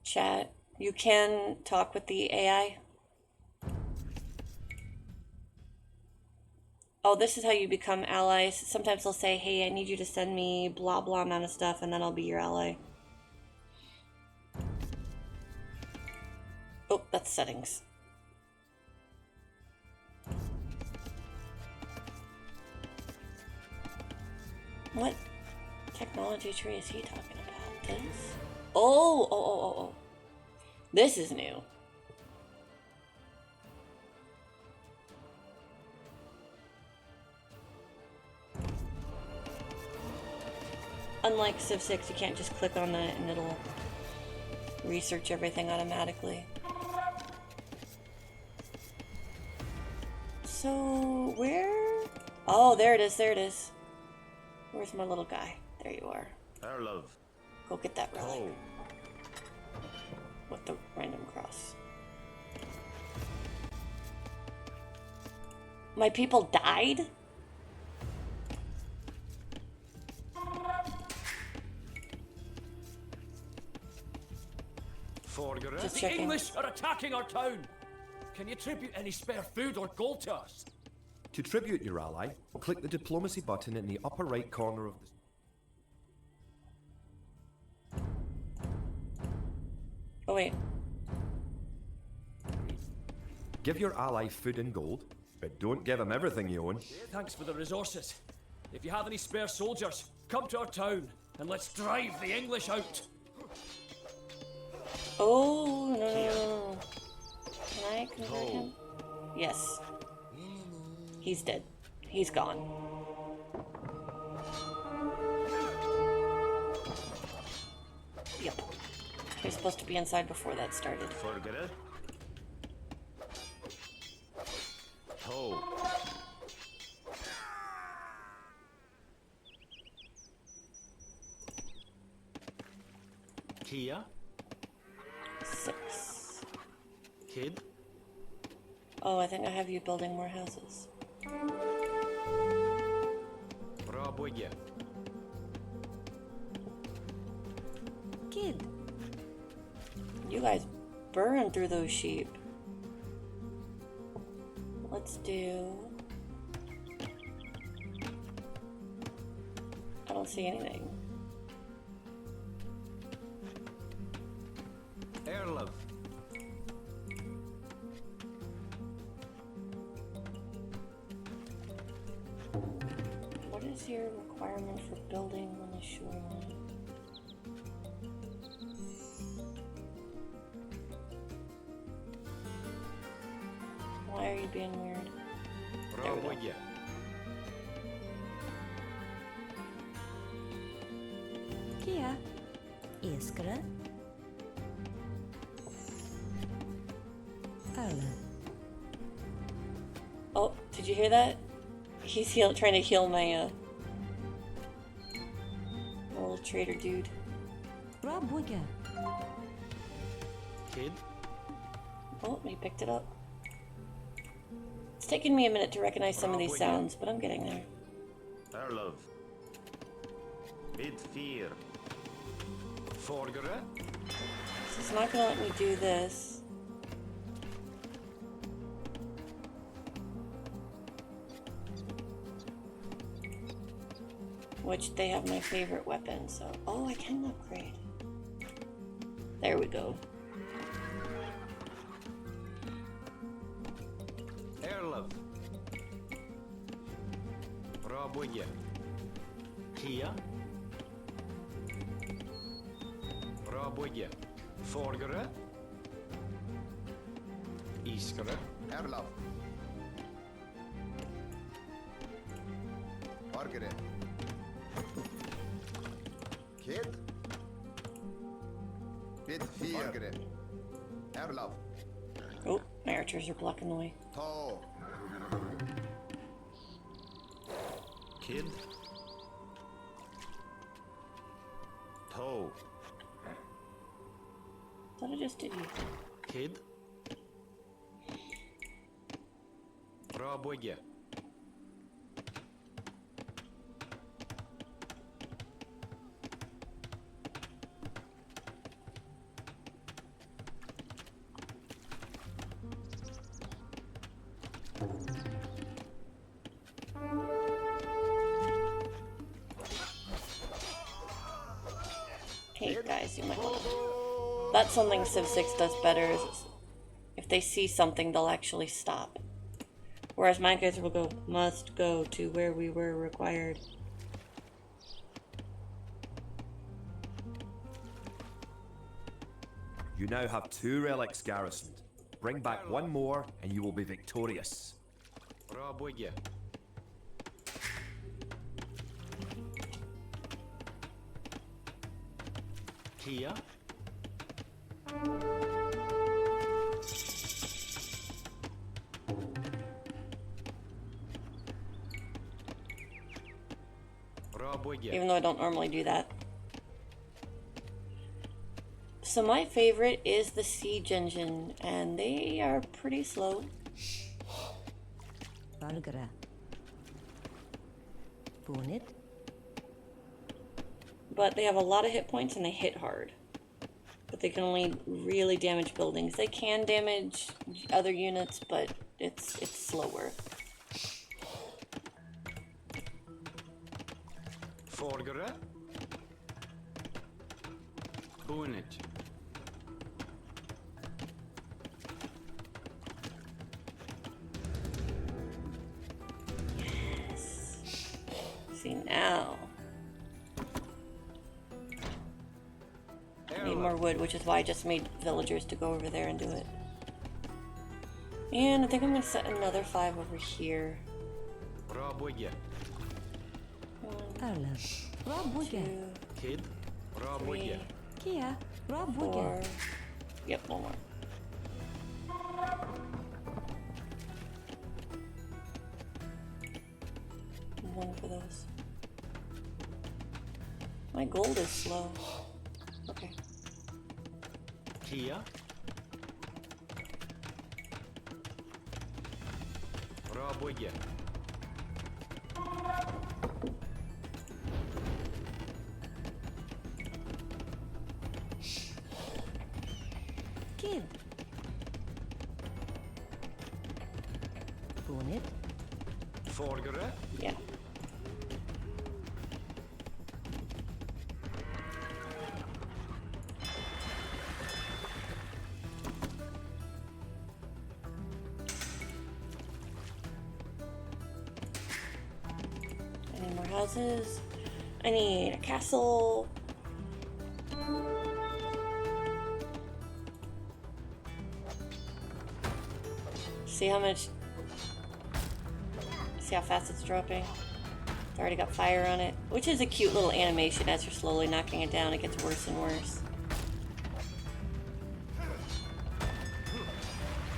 Chat, you can talk with the AI. Oh, this is how you become allies. Sometimes they'll say, hey, I need you to send me blah blah amount of stuff, and then I'll be your ally. Oh, that's settings. What technology tree is he talking about? This? Oh. This is new. Unlike Civ 6, you can't just click on that and it'll research everything automatically. So, where? Oh, there it is, there it is. Where's my little guy? There you are. Erlov. Go get that relic. Toe. With the random cross. My people died? Forgere. Just The checking. English are attacking our town. Can you tribute any spare food or gold to us? To tribute your ally, click the diplomacy button in the upper right corner of the... Oh wait. Give your ally food and gold, but don't give him everything you own. Thanks for the resources. If you have any spare soldiers, come to our town and let's drive the English out. Oh, no. Can I convert him? Yes. He's dead. He's gone. Yep. He was supposed to be inside before that started. Forgere. Toe. Kia. 6. Kid. Oh, I think I have you building more houses. Raboye. Kid. You guys burn through those sheep. Let's do... I don't see anything. Erlov. What is your requirement for building on the shoreline? Why are you being weird? There we go. Raboye. Kia. Iskra. Erle. Oh, did you hear that? He's trying to heal my little trader dude. Raboye. Kid. Oh, he picked it up. It's taken me a minute to recognize some of these sounds, but I'm getting there. Erlov. Bid fear. Forgere. So it's not gonna let me do this. Which they have my favorite weapon, so... Oh, I can upgrade. There we go. Erlov. Пробуйте. Kia. Пробуйте. Forgere. Iskere. Erlaf. Orgere. Kid. Bit fear. Orgere. Erlaf. Oh, my archers are blocking the way. To. Kid. Toe. Thought I just did you. Kid. Пробуйте. Hey guys, you might want to... That's something Civ 6 does better, is if they see something, they'll actually stop. Whereas Minecraft will go, must go to where we were required. You now have 2 relics garrisoned. Bring back 1 more and you will be victorious. Пробуйте. Kia. Пробуйте. Even though I don't normally do that. So my favorite is the Siege Engine, and they are pretty slow. Valgre. Punit. But they have a lot of hit points and they hit hard. But they can only really damage buildings. They can damage other units, but it's slower. Forgere. Bunit. See now. I need more wood, which is why I just made villagers to go over there and do it. And I think I'm gonna set another 5 over here. Пробуйте. Erla. Pробуйте. 2, Kid. Пробуйте. 3, Kia. Pробуйте. 4. Yep, one more. One for those. My gold is slow. Okay. Kia. Пробуйте. Kid. Punit. Forgere. Yeah. I need more houses. I need a castle. See how much. See how fast it's dropping? It's already got fire on it, which is a cute little animation. As you're slowly knocking it down, it gets worse and worse.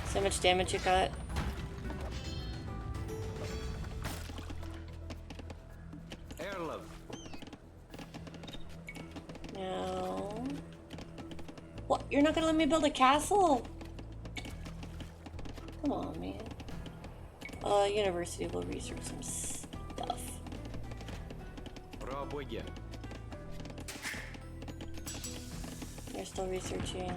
See how much damage it got? Erlov. No. What? You're not gonna let me build a castle? Come on, man. University will research some stuff. Пробуйте. They're still researching.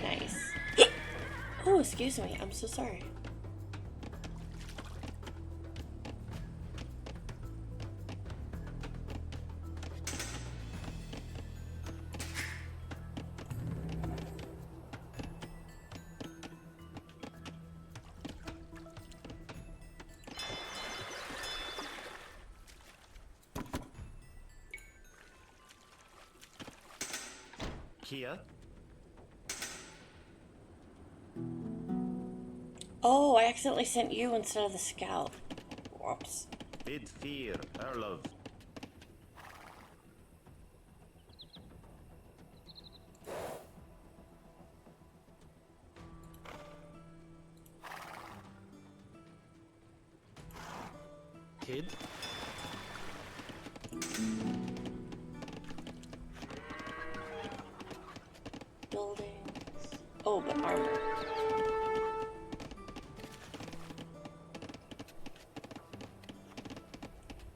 Nice. Oh, excuse me. I'm so sorry. Kia. Oh, I accidentally sent you instead of the scout. Whoops. Vid fear, Erlov. Kid. Buildings. Oh, but armor.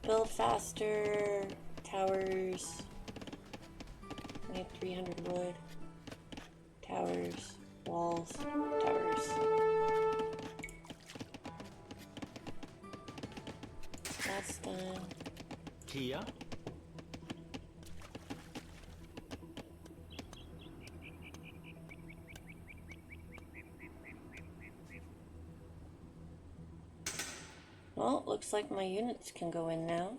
Build faster. Towers. I need 300 wood. Towers. Walls. Towers. That's done. Kia. Well, looks like my units can go in now.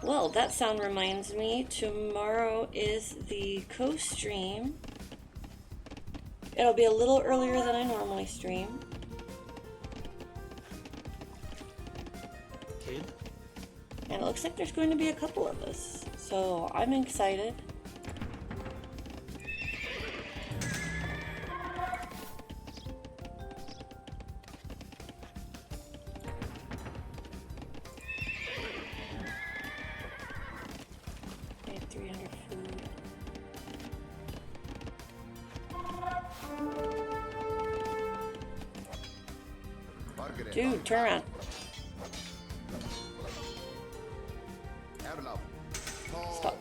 Well, that sound reminds me, tomorrow is the co-stream. It'll be a little earlier than I normally stream. Kid. And it looks like there's going to be a couple of us. So I'm excited. I have 300 food. Margaret. Dude, turn around. Erlov. Stop.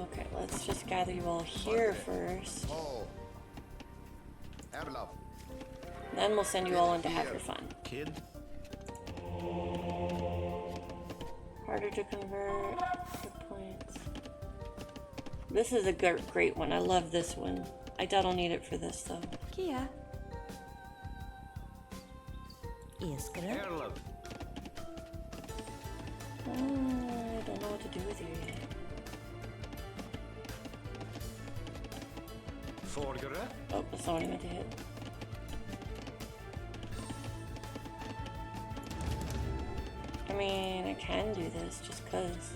Okay, let's just gather you all here first. Oh. Erlov. Then we'll send you all in to have your fun. Kid. Harder to convert. Hit points. This is a great one. I love this one. I doubt I'll need it for this though. Kia. Iskra. Erlov. I don't know what to do with you yet. Forgere. Oh, that's not what I meant to hit. I mean, I can do this just cause.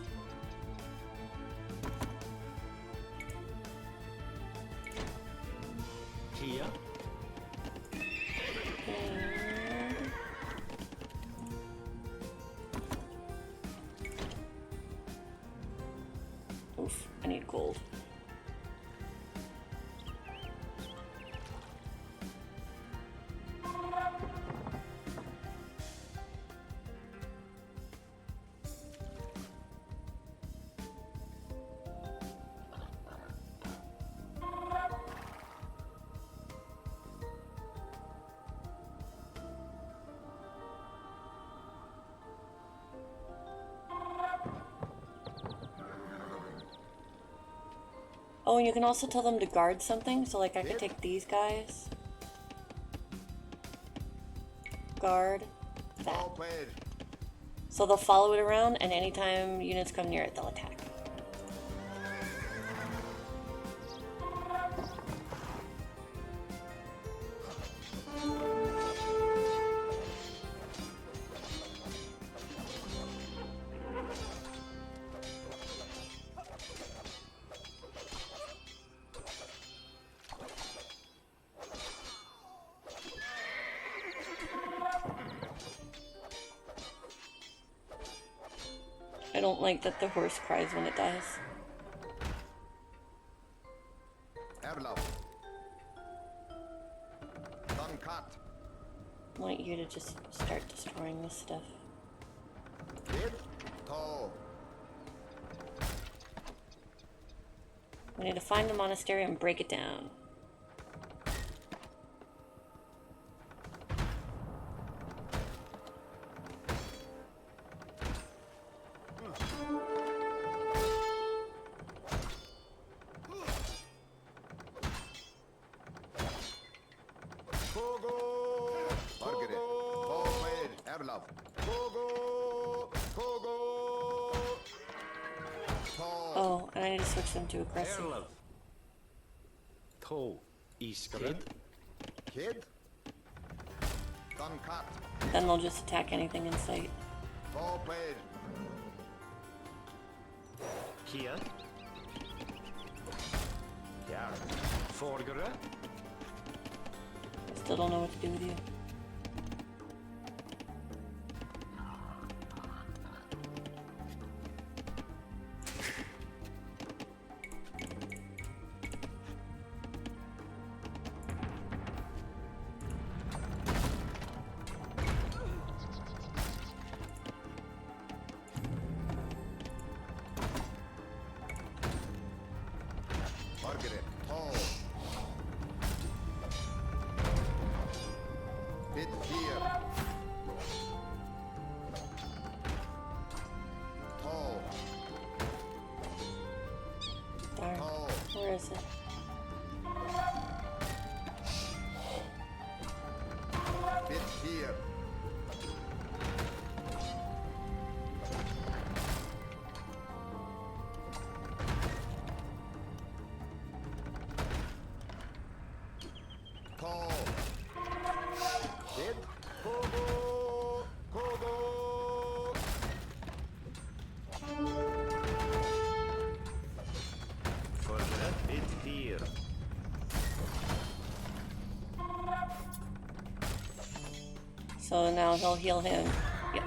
Kia. And... Oof, I need gold. Oh, and you can also tell them to guard something, so like I could take these guys. Guard that. All played. So they'll follow it around, and anytime units come near it, they'll attack. I don't like that the horse cries when it dies. Erlov. Dunkat. I want you to just start destroying this stuff. Kid. To. We need to find the monastery and break it down. Erlov. Kogo. Kogo. Tall. Oh, and I need to switch them to aggressive. Erlov. Toe. Iskere. Kid. Duncat. Then they'll just attack anything in sight. Tall played. Kia. Jaar. Vorgere. I still don't know what to do with you. Margaret. Tall. Bit here. Tall. Darn. Tall. Where is it? Bit here. Tall. Kid. Kogo. Kogo. Vorgere. Bit hier. So now he'll heal him. Yep.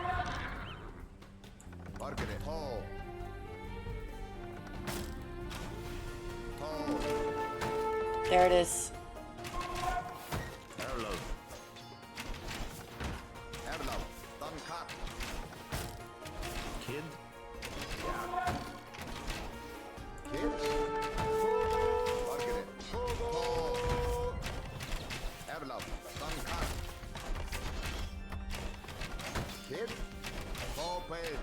Margaret. Tall. Tall. There it is. Erlov. Erlov. Duncat. Kid. Kid. Margaret. Tall. Erlov. Duncat. Kid. Tall played.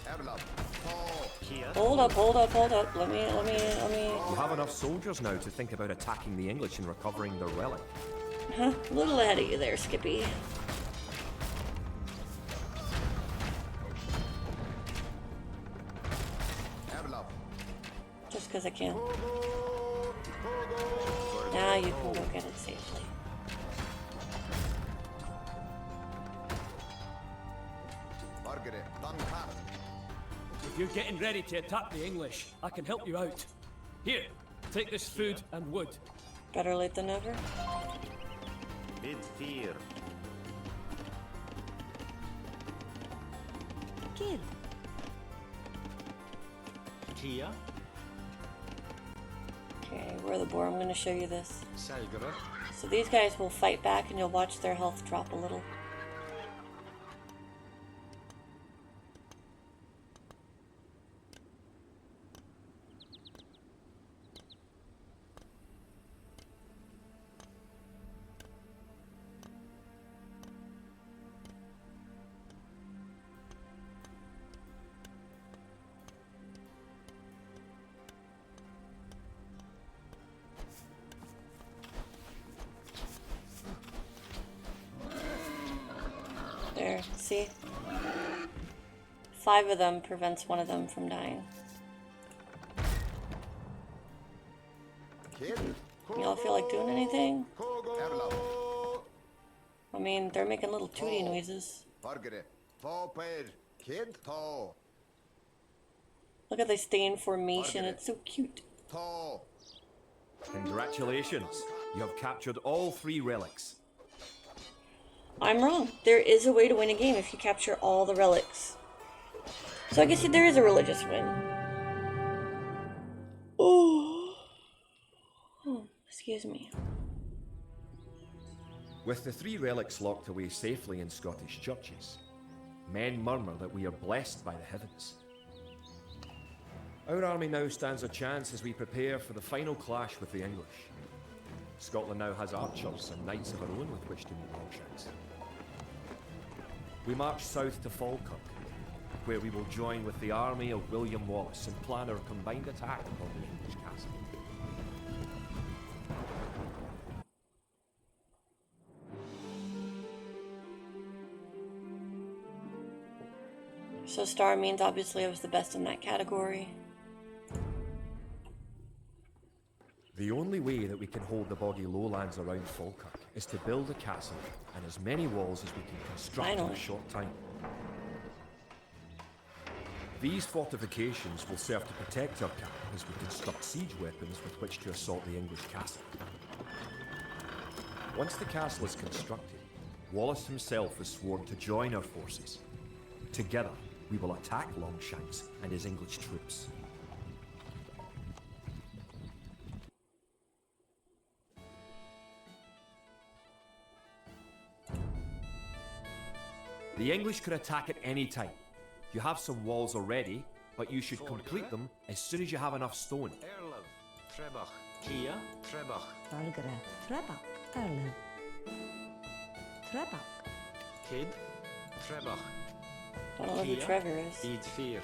Erlov. Tall. Kia. Hold up, hold up, hold up. Let me. You have enough soldiers now to think about attacking the English and recovering their relic. Huh? A little ahead of you there, Skippy. Erlov. Just because I can. Now you can go get it safely. Margaret. Duncat. If you're getting ready to attack the English, I can help you out. Here, take this food and wood. Better late than never. Bit hier. Kid. Kia. Okay, we're the boar. I'm going to show you this. Selgere. So these guys will fight back and you'll watch their health drop a little. There, see? 5 of them prevents one of them from dying. Kid. Y'all feel like doing anything? Erlov. I mean, they're making little tooty noises. Margaret. Tall played. Kid. Tall. Look at they stay in formation. It's so cute. Tall. Congratulations. You have captured all 3 relics. I'm wrong. There is a way to win a game if you capture all the relics. So I guess there is a religious win. Oh, excuse me. With the 3 relics locked away safely in Scottish churches, men murmur that we are blessed by the heavens. Our army now stands a chance as we prepare for the final clash with the English. Scotland now has archers and knights of her own with which to meet Longshanks. We march south to Falkirk, where we will join with the army of William Wallace and plan our combined attack upon the English castle. So star means obviously I was the best in that category. The only way that we can hold the boggy lowlands around Falkirk is to build a castle and as many walls as we can construct in Finally. a short time. These fortifications will serve to protect our camp as we construct siege weapons with which to assault the English castle. Once the castle is constructed, Wallace himself has sworn to join our forces. Together, we will attack Longshanks and his English troops. The English could attack at any time. You have some walls already, but you should complete them as soon as you have enough stone. Erlev. Trebach. Kia. Trebach. Valgre. Trebak. Erlen. Trebak. Kid. Trebach. I don't know who Kia. Trevor is. Id 4.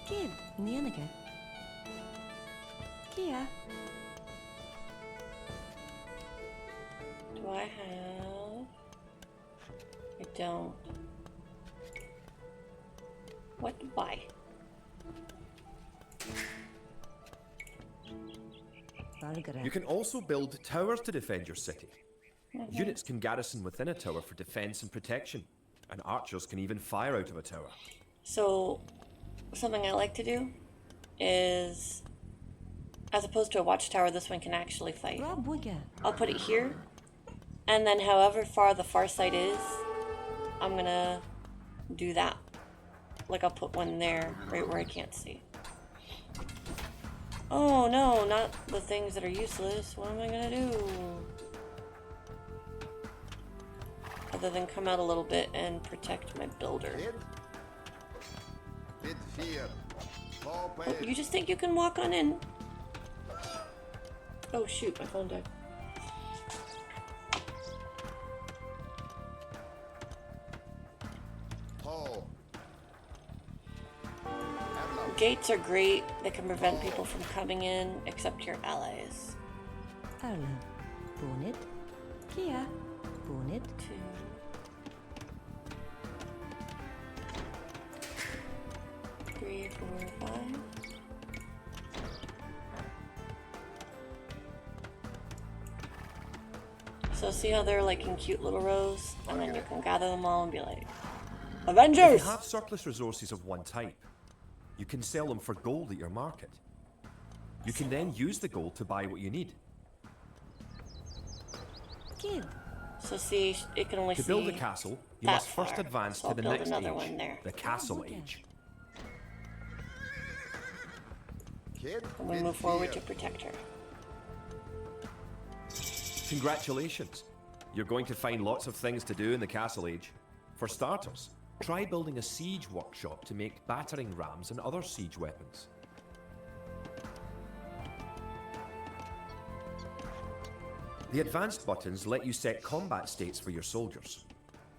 Kid. Nienige. Kia. Do I have? I don't. What? Why? Valgre. You can also build towers to defend your city. Units can garrison within a tower for defense and protection, and archers can even fire out of a tower. So, something I like to do is, as opposed to a watchtower, this one can actually fight. Rabuga. I'll put it here, and then however far the far side is, I'm gonna do that. Like I'll put one there, right where I can't see. Oh no, not the things that are useless. What am I gonna do? Other than come out a little bit and protect my builder. Kid. Bid 4. Oh, Paper. you just think you can walk on in? Oh shoot, my phone died. Tall. Erlev. Gates are great. They can prevent people from coming in, except your allies. Erlen. Bonit. Kia. Bonit. 2. 3, 4, 5. So see how they're like in cute little rows? And then you can gather them all and be like, If Avengers! you have surplus resources of one type, you can sell them for gold at your market. You can then use the gold to buy what you need. Kid. So see, it can only To see build a castle, you that must first far. advance So to the I'll build next another age, one there. the Castle okay. Age. Kid. And we Bid move forward 4. to protect her. Congratulations! You're going to find lots of things to do in the Castle Age. For starters, try building a siege workshop to make battering rams and other siege weapons. The advanced buttons let you set combat states for your soldiers.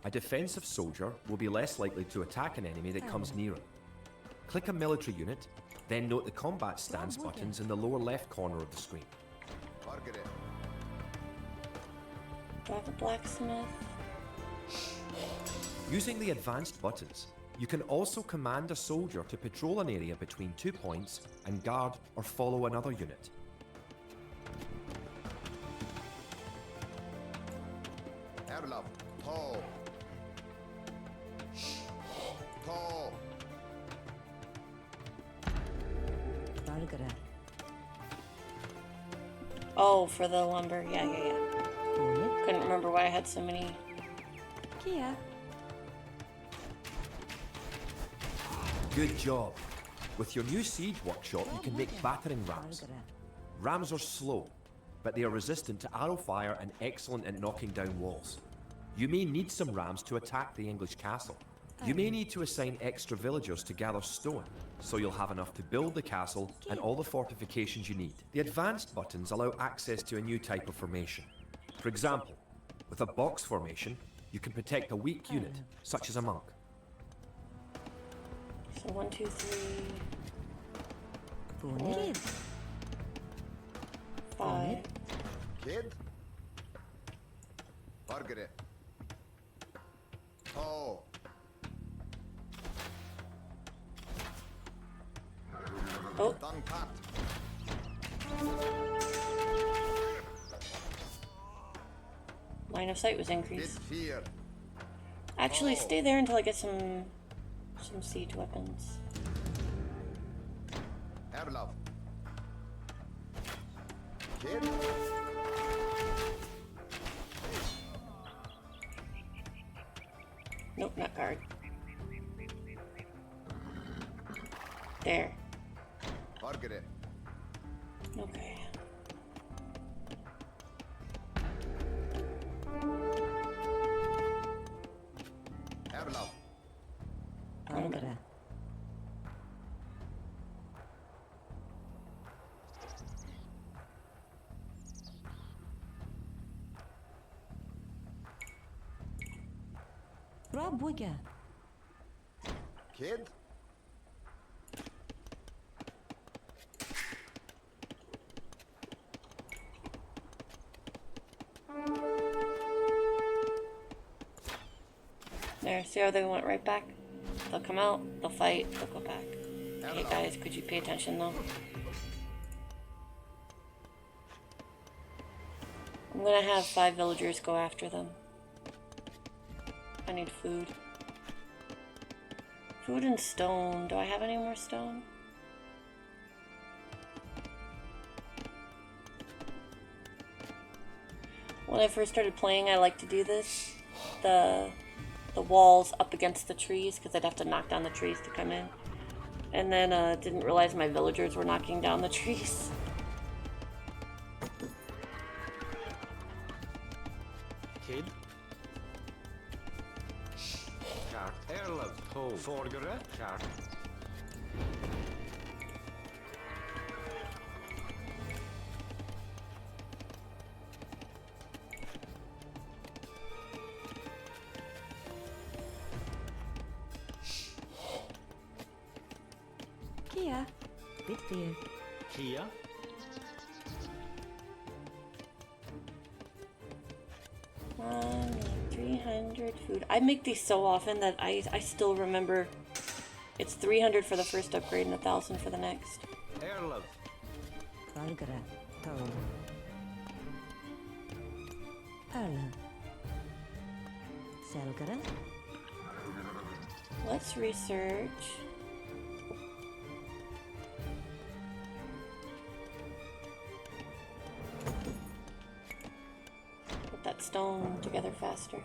A defensive soldier will be less likely to attack an enemy that comes near him. Click a military unit, then note the combat stance buttons in the lower left corner of the screen. Margaret. Do I have a blacksmith? Using the advanced buttons, you can also command a soldier to patrol an area between 2 points and guard or follow another unit. Erlev. Tall. Tall. Valgre. Oh, for the lumber. Yeah. Bonit. Couldn't remember why I had so many. Kia. Good job. With your new siege workshop, you can make battering rams. Valgre. Rams are slow, but they are resistant to arrow fire and excellent at knocking down walls. You may need some rams to attack the English castle. You may need to assign extra villagers to gather stone, so you'll have enough to build the castle and all the fortifications you need. The advanced buttons allow access to a new type of formation. For example, with a box formation, you can protect a weak unit, such as a monk. So 1, 2, 3, Bonit. 5. Kid. Margaret. Tall. Oh, Done cut. line of sight was Bit increased. fear. Actually, stay there until I get some siege weapons. Erlov. Kid. Nope, not guard. There. Margaret. Okay. Erlov. Bargara. Rob Wigger. Kid. There, see how they went right back? They'll come out, they'll fight, they'll go back. Okay, guys, could you pay attention though? I'm gonna have 5 villagers go after them. I need food. Food and stone. Do I have any more stone? When I first started playing, I liked to do this. The walls up against the trees, because I'd have to knock down the trees to come in. And then didn't realize my villagers were knocking down the trees. Kid. Kart. Erlov. Ho. Forgere. Kart. Kia. Bit fear. Kia. I need 300 food. I make these so often that I still remember it's 300 for the first upgrade and 1,000 for the next. Erlov. Bargara. Tall. Erla. Selgara. Let's research. Put that stone together faster.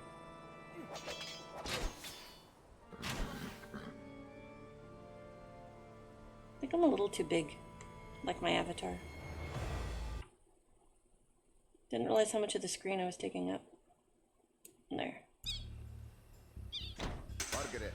I think I'm a little too big, like my avatar. Didn't realize how much of the screen I was taking up. There. Margaret.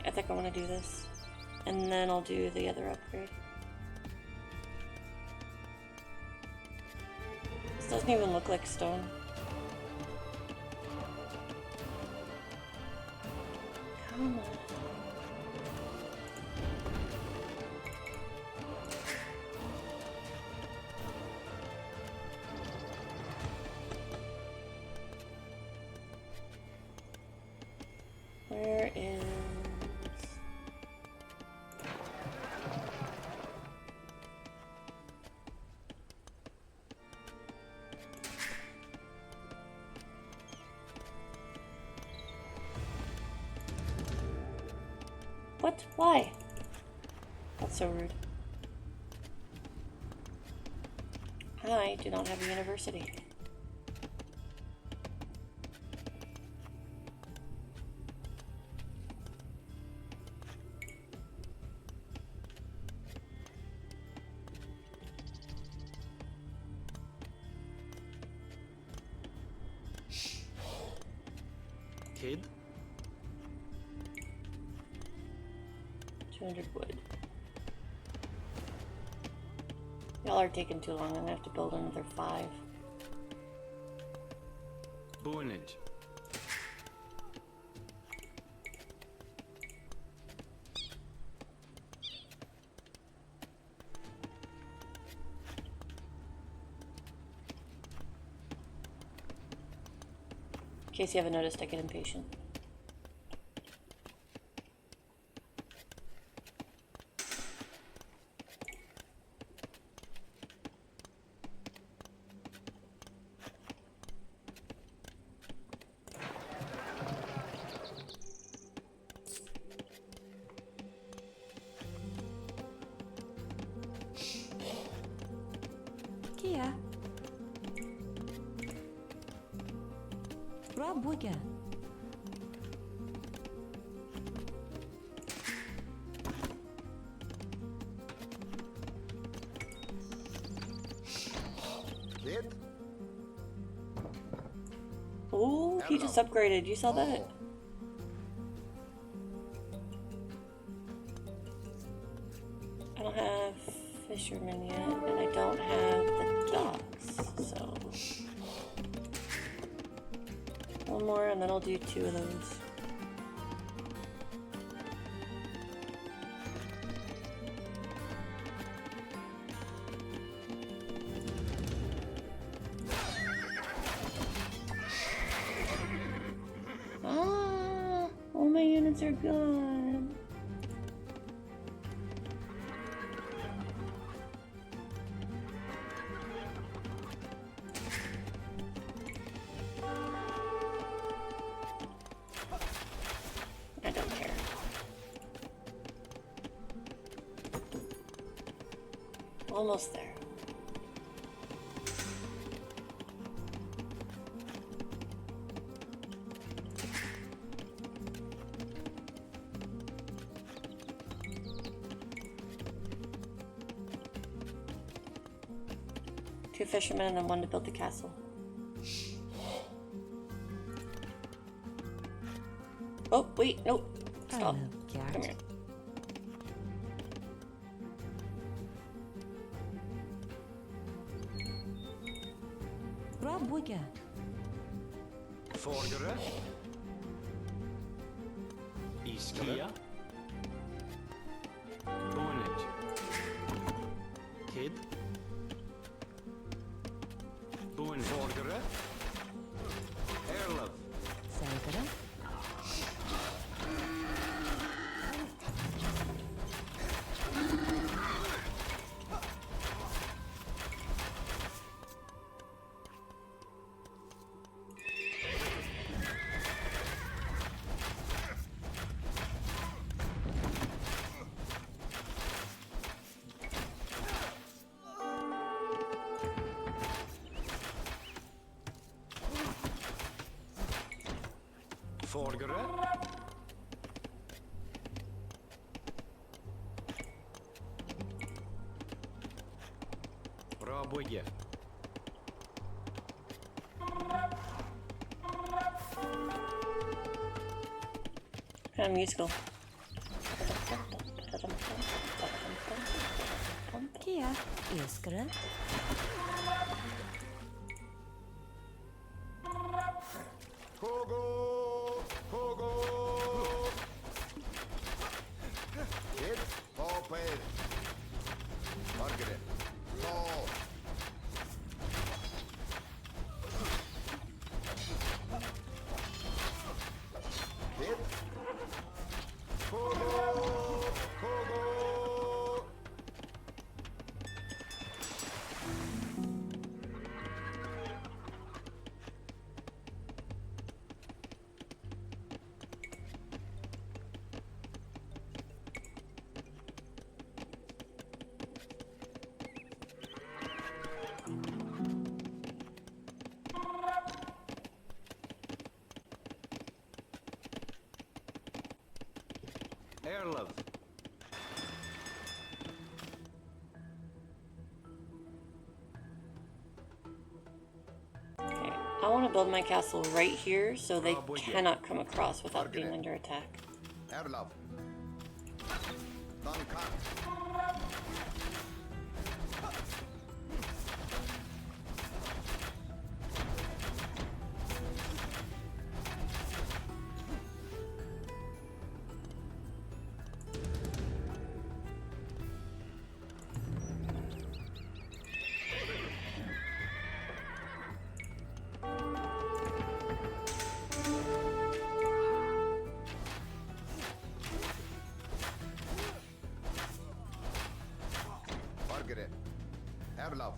I think I want to do this. And then I'll do the other upgrade. This doesn't even look like stone. Come on. Where is... What? Why? That's so rude. I do not have a university. Kid. 200 wood. Y'all are taking too long. I'm gonna have to build another 5. Bonage. In case you haven't noticed, I get impatient. Kia. Rabuga. Kid? Oh, he just upgraded. You saw that? I don't have fisherman yet, and I don't have the docks, so one more, and then I'll do 2 of those. Ah, all my units are gone. I don't care. Almost there. Two fishermen and then one to build the castle. Oh, wait, nope. Stop. Hello, Come Gert. here. Rabuga. Vorderen. Iskia. Boonage. Kid. Boon vorderen. Erlov. Sankara. Vorderen. Raboje. Kind of musical. Kia. Iskra. Pogo! Pogo! Kid? Paul Payne. Margaret. Paul. Kid? Pogo! Pogo! Erlov. Okay, I want to build my castle right here so they cannot come across without being under attack. Erlov. Duncan. Erlav.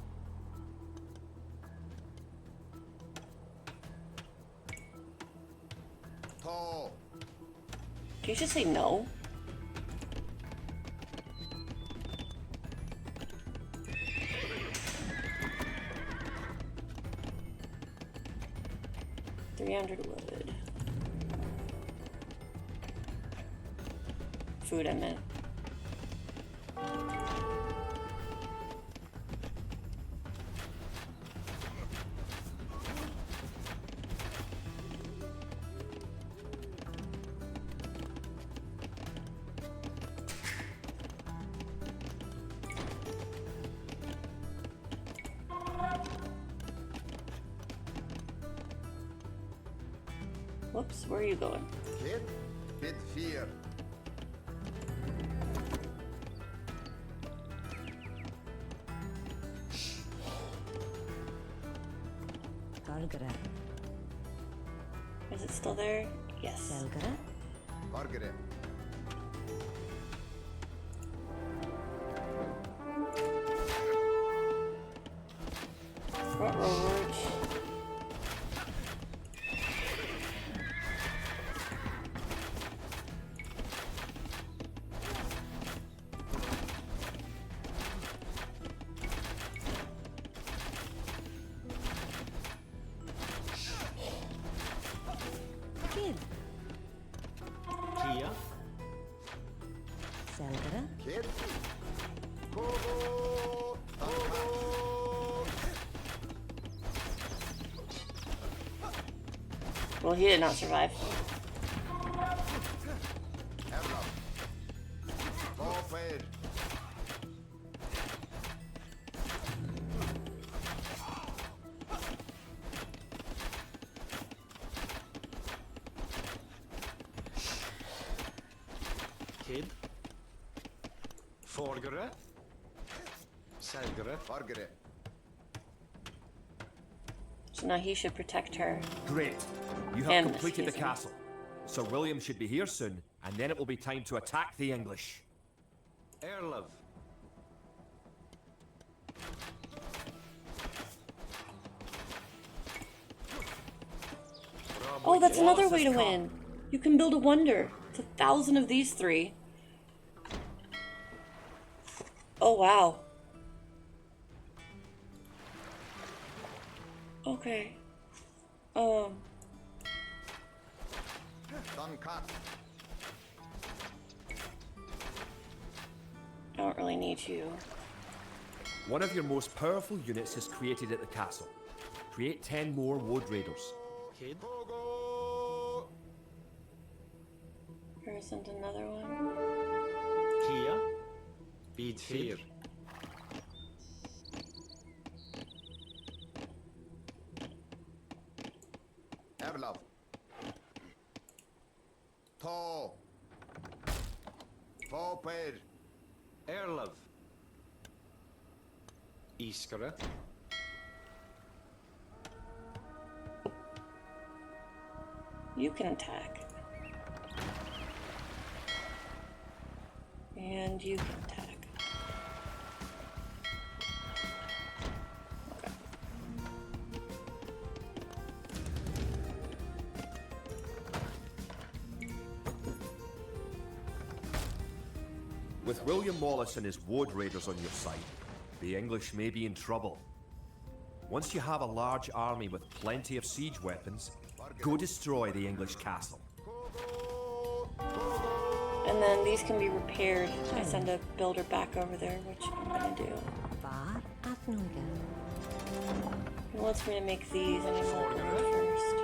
Ta. Can you just say no? $300 wood. Food, I meant. Whoops, where are you going? Kid. Bid fear. Gargara. Is it still there? Yes. Selgara. Margaret. Rutledge. Kid. Kia. Selgara. Kid. Kogo. Kogo. Well, he did not survive. Erlav. Forfeit. Kid. Forgere. Selgere. Margaret. So now he should protect her. Great. You have Him, completed the excuse me. castle. Sir William should be here soon, and then it will be time to attack the English. Erlov. Oh, that's another Wallace way to has come. win. You can build a wonder. It's 1,000 of these 3. Oh, wow. Okay. Dunkat. I don't really need you. One of your most powerful units is created at the castle. Create 10 more Wood Raiders. Kid. Kogo. There isn't another one. Kia. Bid fear. Erlav. Ta. Forfeit. Erlov. Iskere. You can attack. And you can attack. Okay. With William Wallace and his Wood Raiders on your side, the English may be in trouble. Once you have a large army with plenty of siege weapons, go destroy the English castle. And then these can be repaired. I send a builder back over there, which I'm gonna do. Var Athnunga. He wants me to make these, and I'm gonna go first.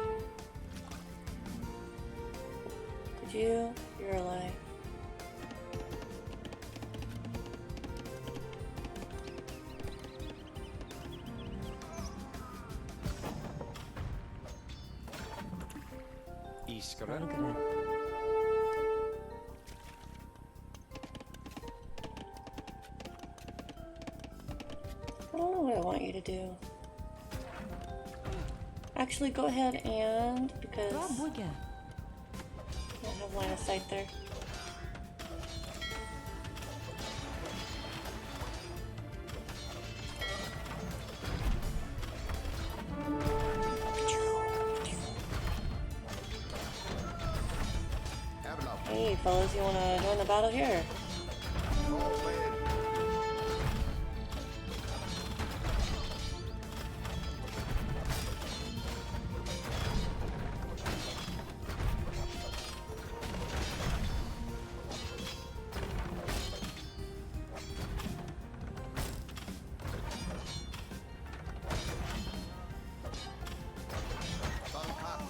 Could you? You're alive. Iskere. Gargara. I don't know what I want you to do. Actually, go ahead and, because I Rabuga. don't have line of sight there. fellas, you wanna join the battle here? Forward. Suncut.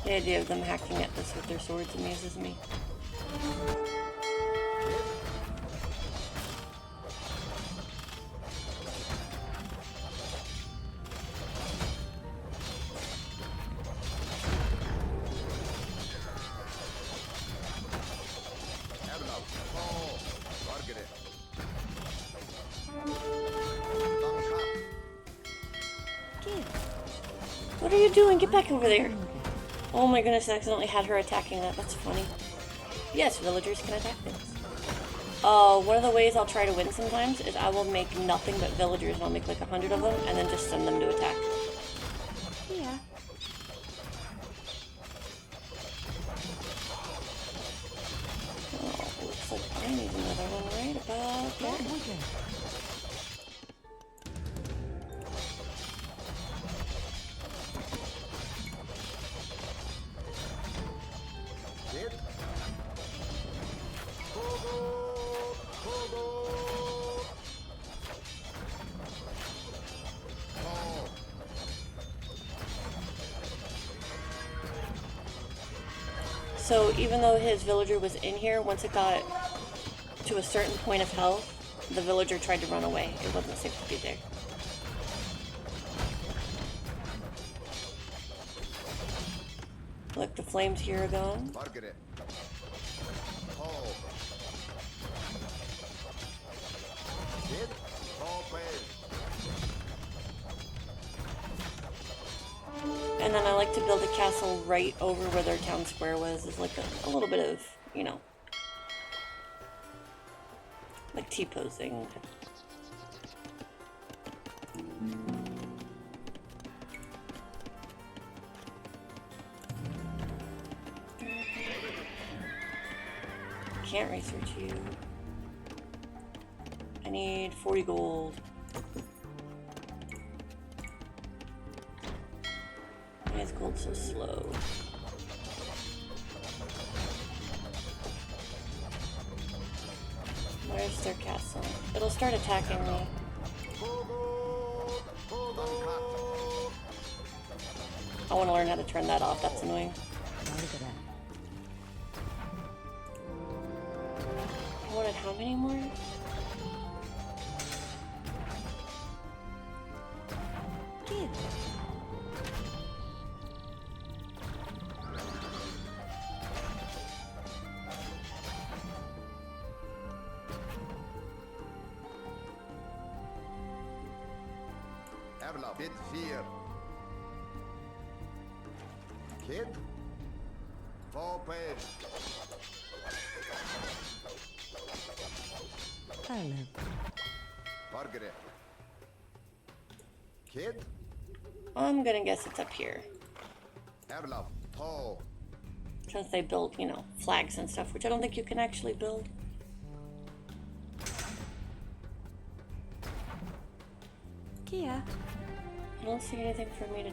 The idea of them hacking at this with their swords amuses me. Level up. Tall. Target. Suncut. Give. What are you doing? Get back over there. Oh my goodness, I accidentally had her attacking that. That's funny. Yes, villagers can attack things. One of the ways I'll try to win sometimes is I will make nothing but villagers, and I'll make like 100 of them, and then just send them to attack. Here. Oh, looks like I need another one right about Rob there. Wigan. Hit. Pogo. Pogo. Tall. So even though his villager was in here, once it got to a certain point of health, the villager tried to run away. It wasn't safe to be there. Look, the flames here are gone. Target. Tall. Hit. Forward. And then I like to build a castle right over where their town square was. It's like a little bit of, you know, like T-posing. Can't research you. I need 40 gold. Why is gold so slow? Where's their castle? It'll start attacking me. Pogo. Pogo. I want to learn how to turn that off. That's annoying. Gargara. I wanted how many more? Give. Level up. Hit 4. Kid. Forward. Arlen. Target. Kid. I'm gonna guess it's up here. Level up. Tall. Since they built, you know, flags and stuff, which I don't think you can actually build. Kia. I don't see anything for me to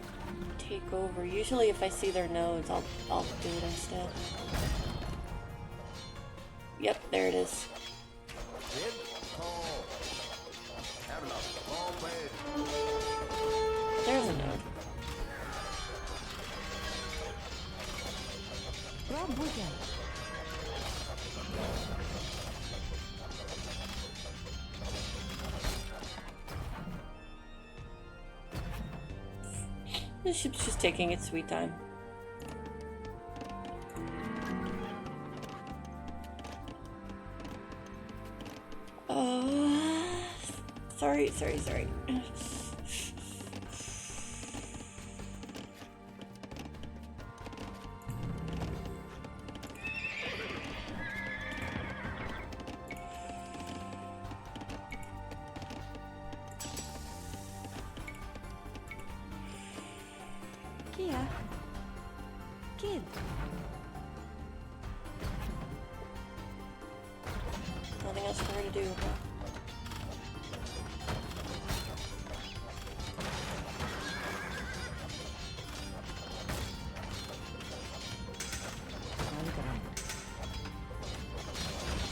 take over. Usually if I see their nodes, I'll do it instead. Yep, there it is. Kid. Tall. Level up. Forward. There's a node. Rob Wigan. This ship's just taking its sweet time. Sorry. Kia. Kid. Nothing else for her to do, huh?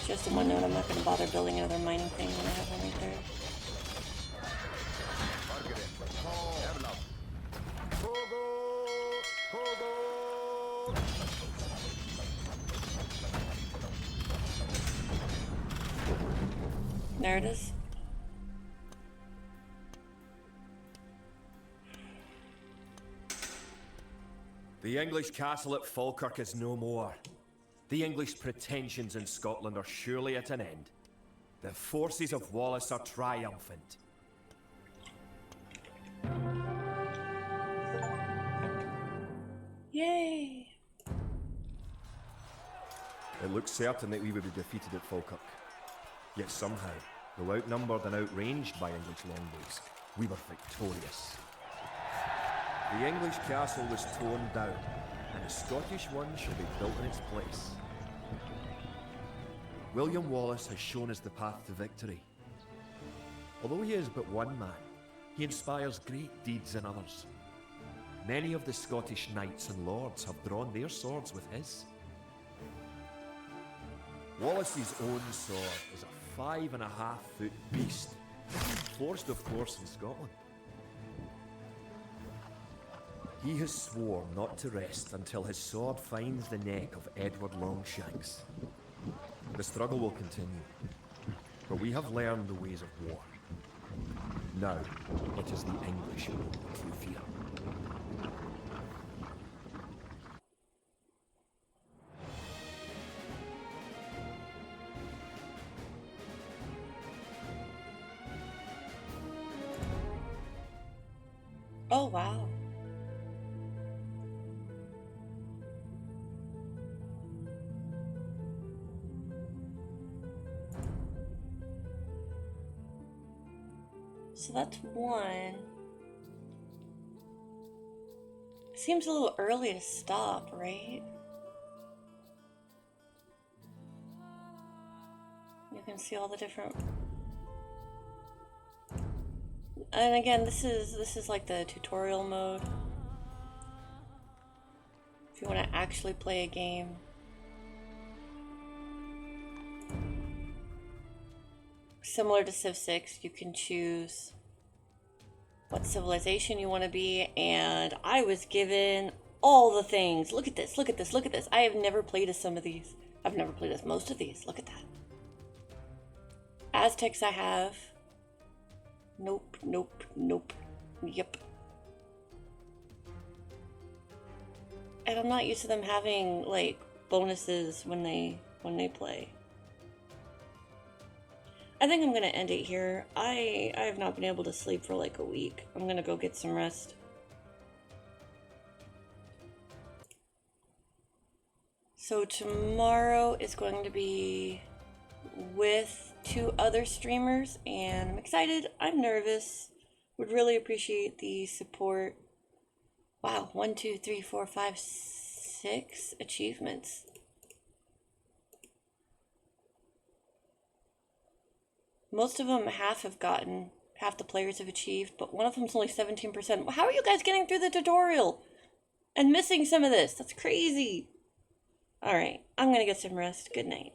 Just the one note, I'm not going to bother building another mining thing when I have one right there. Margaret. Paul. Erlov. Togo. Togo. There it is. The English castle at Falkirk is no more. The English pretensions in Scotland are surely at an end. The forces of Wallace are triumphant. Yay! It looked certain that we would be defeated at Falkirk. Yet somehow, though outnumbered and outranged by English longbows, we were victorious. The English castle was torn down, and a Scottish one shall be built in its place. William Wallace has shown us the path to victory. Although he is but one man, he inspires great deeds in others. Many of the Scottish knights and lords have drawn their swords with his. Wallace's own sword is a 5.5-foot beast, forged of course in Scotland. He has sworn not to rest until his sword finds the neck of Edward Longshanks. The struggle will continue, but we have learned the ways of war. Now, it is the English who fear. Oh, wow. So that's one. Seems a little early to stop, right? You can see all the different. And again, this is like the tutorial mode. If you want to actually play a game. Similar to Civ 6, you can choose what civilization you want to be, and I was given all the things. Look at this, look at this, look at this. I have never played as some of these. I've never played as most of these. Look at that. Aztecs I have. Nope, nope, nope. Yep. And I'm not used to them having like bonuses when they play. I think I'm gonna end it here. I have not been able to sleep for like a week. I'm gonna go get some rest. So tomorrow is going to be with 2 other streamers, and I'm excited. I'm nervous. Would really appreciate the support. Wow, 1, 2, 3, 4, 5, 6 achievements. Most of them half the players have achieved, but one of them's only 17%. How are you guys getting through the tutorial and missing some of this? That's crazy. All right, I'm gonna get some rest. Good night.